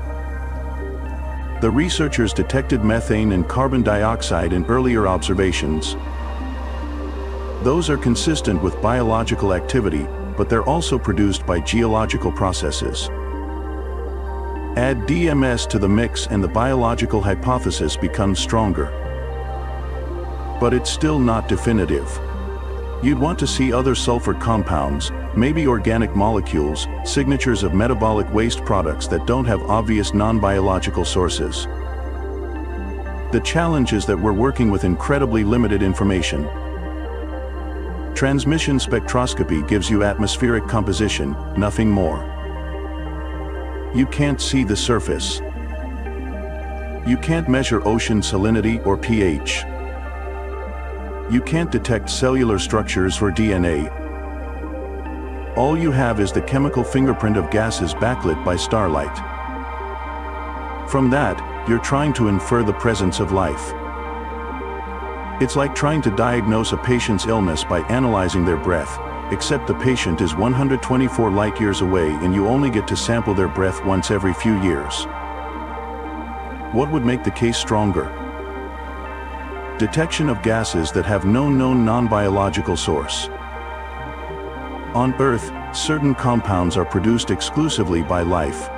The researchers detected methane and carbon dioxide in earlier observations. Those are consistent with biological activity, but they're also produced by geological processes. Add DMS to the mix and the biological hypothesis becomes stronger. But it's still not definitive. You'd want to see other sulfur compounds, maybe organic molecules, signatures of metabolic waste products that don't have obvious non-biological sources. The challenge is that we're working with incredibly limited information. Transmission spectroscopy gives you atmospheric composition, nothing more. You can't see the surface. You can't measure ocean salinity or pH. You can't detect cellular structures or DNA. All you have is the chemical fingerprint of gases backlit by starlight. From that, you're trying to infer the presence of life. It's like trying to diagnose a patient's illness by analyzing their breath, except the patient is 124 light-years away and you only get to sample their breath once every few years. What would make the case stronger? Detection of gases that have no known non-biological source. On Earth, certain compounds are produced exclusively by life.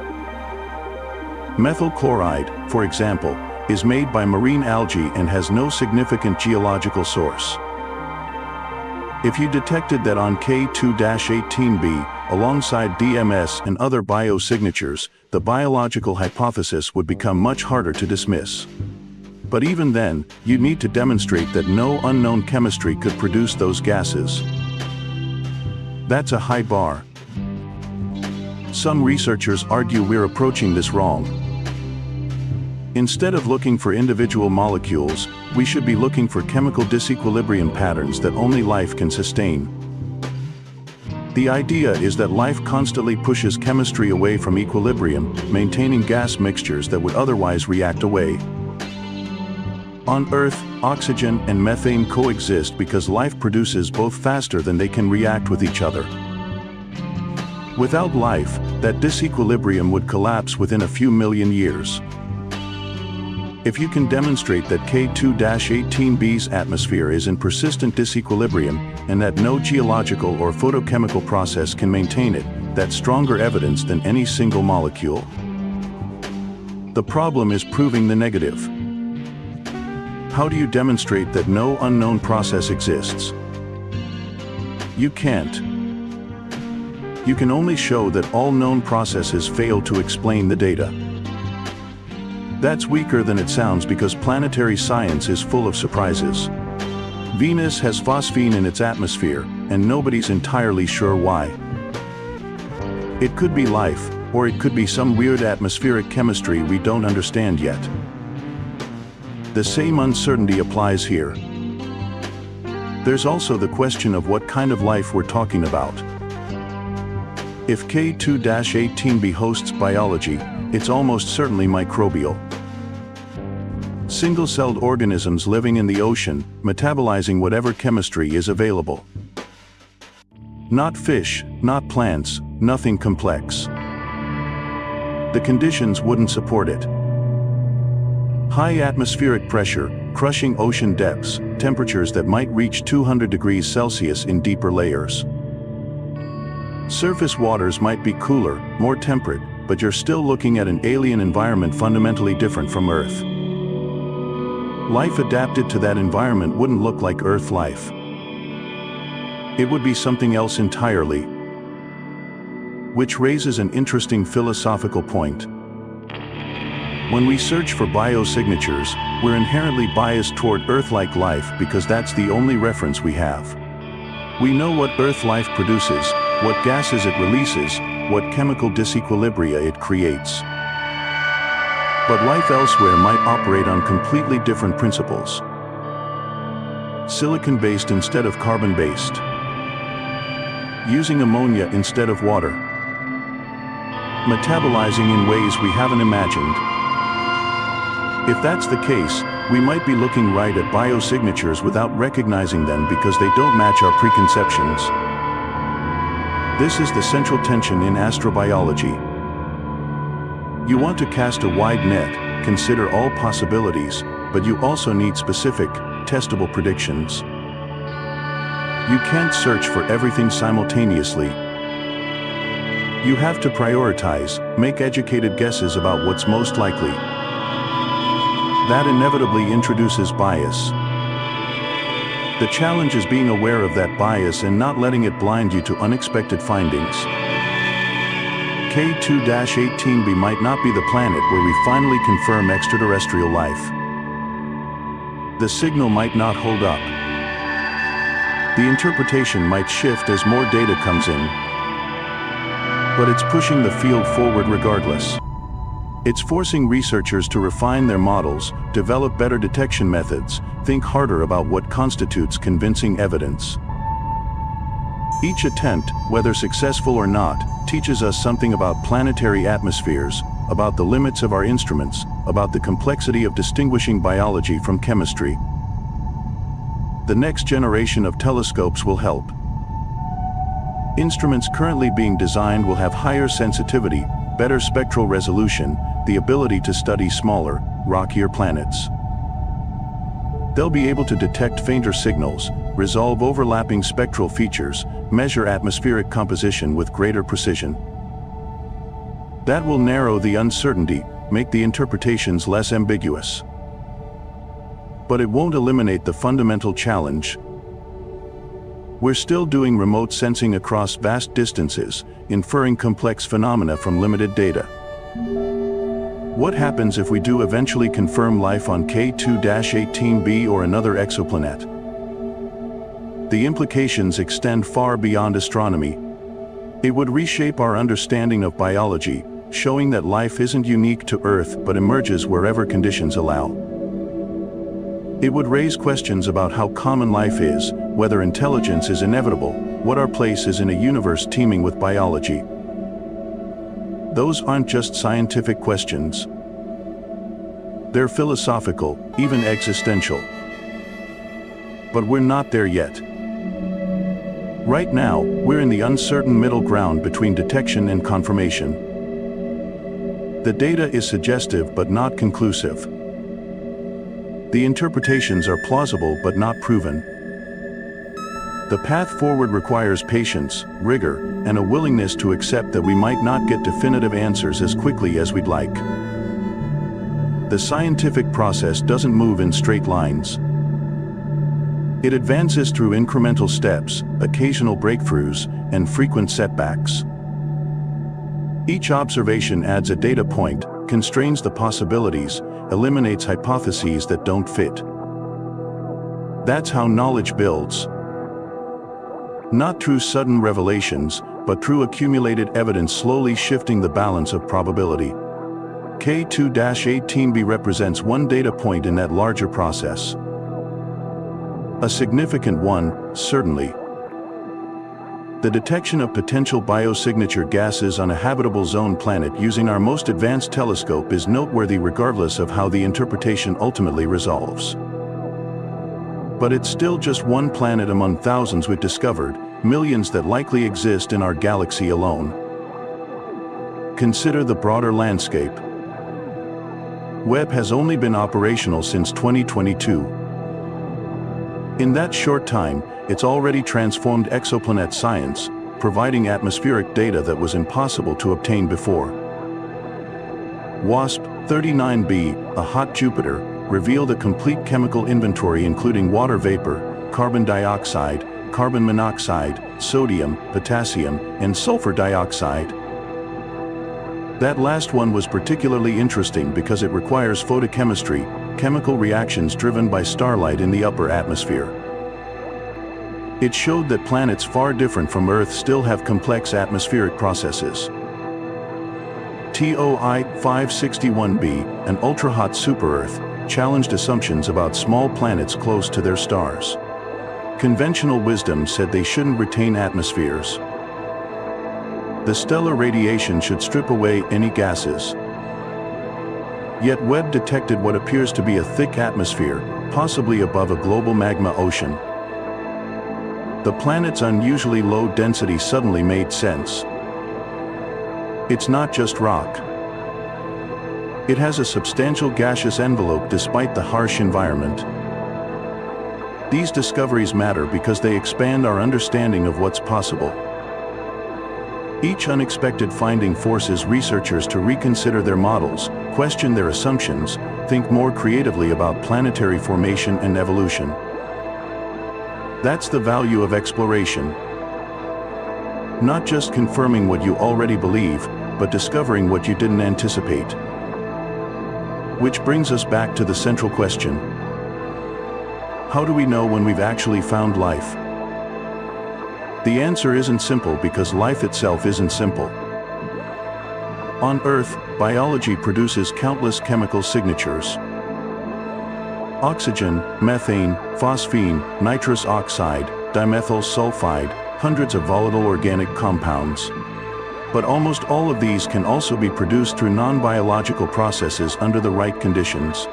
Methyl chloride, for example, is made by marine algae and has no significant geological source. If you detected that on K2-18b, alongside DMS and other biosignatures, the biological hypothesis would become much harder to dismiss. But even then, you'd need to demonstrate that no unknown chemistry could produce those gases. That's a high bar. Some researchers argue we're approaching this wrong. Instead of looking for individual molecules, we should be looking for chemical disequilibrium patterns that only life can sustain. The idea is that life constantly pushes chemistry away from equilibrium, maintaining gas mixtures that would otherwise react away. On Earth, oxygen and methane coexist because life produces both faster than they can react with each other. Without life, that disequilibrium would collapse within a few million years. If you can demonstrate that K2-18b's atmosphere is in persistent disequilibrium, and that no geological or photochemical process can maintain it, that's stronger evidence than any single molecule. The problem is proving the negative. How do you demonstrate that no unknown process exists? You can't. You can only show that all known processes fail to explain the data. That's weaker than it sounds because planetary science is full of surprises. Venus has phosphine in its atmosphere, and nobody's entirely sure why. It could be life, or it could be some weird atmospheric chemistry we don't understand yet. The same uncertainty applies here. There's also the question of what kind of life we're talking about. If K2-18b hosts biology, it's almost certainly microbial. Single-celled organisms living in the ocean, metabolizing whatever chemistry is available. Not fish, not plants, nothing complex. The conditions wouldn't support it. High atmospheric pressure, crushing ocean depths, temperatures that might reach 200 degrees Celsius in deeper layers. Surface waters might be cooler, more temperate, but you're still looking at an alien environment fundamentally different from Earth. Life adapted to that environment wouldn't look like Earth life. It would be something else entirely. Which raises an interesting philosophical point. When we search for biosignatures, we're inherently biased toward Earth-like life because that's the only reference we have. We know what Earth life produces, what gases it releases, what chemical disequilibria it creates. But life elsewhere might operate on completely different principles. Silicon-based instead of carbon-based. Using ammonia instead of water. Metabolizing in ways we haven't imagined. If that's the case, we might be looking right at biosignatures without recognizing them because they don't match our preconceptions. This is the central tension in astrobiology. You want to cast a wide net, consider all possibilities, but you also need specific, testable predictions. You can't search for everything simultaneously. You have to prioritize, make educated guesses about what's most likely. That inevitably introduces bias. The challenge is being aware of that bias and not letting it blind you to unexpected findings. K2-18b might not be the planet where we finally confirm extraterrestrial life. The signal might not hold up. The interpretation might shift as more data comes in. But it's pushing the field forward regardless. It's forcing researchers to refine their models, develop better detection methods, think harder about what constitutes convincing evidence. Each attempt, whether successful or not, teaches us something about planetary atmospheres, about the limits of our instruments, about the complexity of distinguishing biology from chemistry. The next generation of telescopes will help. Instruments currently being designed will have higher sensitivity, better spectral resolution, the ability to study smaller, rockier planets. They'll be able to detect fainter signals, resolve overlapping spectral features, measure atmospheric composition with greater precision. That will narrow the uncertainty, make the interpretations less ambiguous. But it won't eliminate the fundamental challenge. We're still doing remote sensing across vast distances, inferring complex phenomena from limited data. What happens if we do eventually confirm life on K2-18b or another exoplanet? The implications extend far beyond astronomy. It would reshape our understanding of biology, showing that life isn't unique to Earth but emerges wherever conditions allow. It would raise questions about how common life is, whether intelligence is inevitable, what our place is in a universe teeming with biology. Those aren't just scientific questions. They're philosophical, even existential. But we're not there yet. Right now, we're in the uncertain middle ground between detection and confirmation. The data is suggestive but not conclusive. The interpretations are plausible but not proven. The path forward requires patience, rigor, and a willingness to accept that we might not get definitive answers as quickly as we'd like. The scientific process doesn't move in straight lines. It advances through incremental steps, occasional breakthroughs, and frequent setbacks. Each observation adds a data point, constrains the possibilities, eliminates hypotheses that don't fit. That's how knowledge builds. Not through sudden revelations, but through accumulated evidence slowly shifting the balance of probability. K2-18b represents one data point in that larger process. A significant one, certainly. The detection of potential biosignature gases on a habitable zone planet using our most advanced telescope is noteworthy regardless of how the interpretation ultimately resolves. But it's still just one planet among thousands we've discovered, millions that likely exist in our galaxy alone. Consider the broader landscape. Webb has only been operational since 2022. In that short time, it's already transformed exoplanet science, providing atmospheric data that was impossible to obtain before. WASP-39b, a hot Jupiter, revealed a complete chemical inventory including water vapor, carbon dioxide, carbon monoxide, sodium, potassium, and sulfur dioxide. That last one was particularly interesting because it requires photochemistry, chemical reactions driven by starlight in the upper atmosphere. It showed that planets far different from Earth still have complex atmospheric processes. TOI 561b, an ultra-hot super-Earth, challenged assumptions about small planets close to their stars. Conventional wisdom said they shouldn't retain atmospheres. The stellar radiation should strip away any gases. Yet Webb detected what appears to be a thick atmosphere, possibly above a global magma ocean. the planet's unusually low density suddenly made sense. It's not just rock. It has a substantial gaseous envelope despite the harsh environment. These discoveries matter because they expand our understanding of what's possible. Each unexpected finding forces researchers to reconsider their models, question their assumptions, think more creatively about planetary formation and evolution. That's the value of exploration. Not just confirming what you already believe, but discovering what you didn't anticipate. Which brings us back to the central question. How do we know when we've actually found life? The answer isn't simple because life itself isn't simple. On Earth, biology produces countless chemical signatures. Oxygen, methane, phosphine, nitrous oxide, dimethyl sulfide, hundreds of volatile organic compounds. But almost all of these can also be produced through non-biological processes under the right conditions.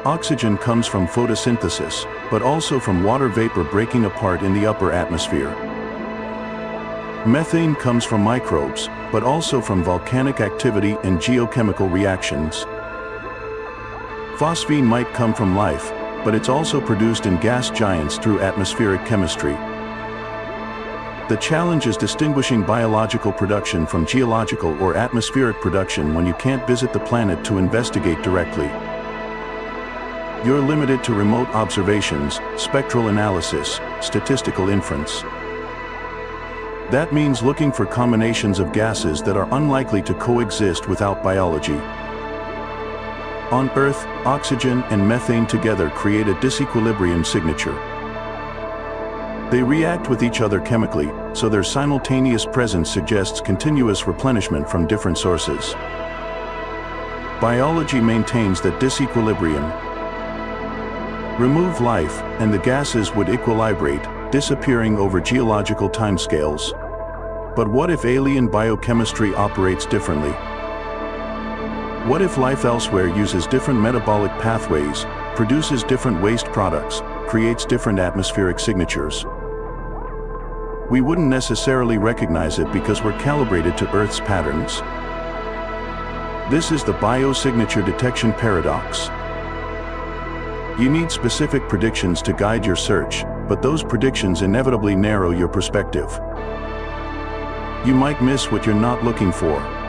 Oxygen comes from photosynthesis, but also from water vapor breaking apart in the upper atmosphere. Methane comes from microbes, but also from volcanic activity and geochemical reactions. Phosphine might come from life, but it's also produced in gas giants through atmospheric chemistry. The challenge is distinguishing biological production from geological or atmospheric production when you can't visit the planet to investigate directly. You're limited to remote observations, spectral analysis, statistical inference. That means looking for combinations of gases that are unlikely to coexist without biology. On Earth, oxygen and methane together create a disequilibrium signature. They react with each other chemically, so their simultaneous presence suggests continuous replenishment from different sources. Biology maintains that disequilibrium. Remove life, and the gases would equilibrate, disappearing over geological timescales. But what if alien biochemistry operates differently? What if life elsewhere uses different metabolic pathways, produces different waste products, creates different atmospheric signatures? We wouldn't necessarily recognize it because we're calibrated to Earth's patterns. This is the biosignature detection paradox. You need specific predictions to guide your search, but those predictions inevitably narrow your perspective. You might miss what you're not looking for.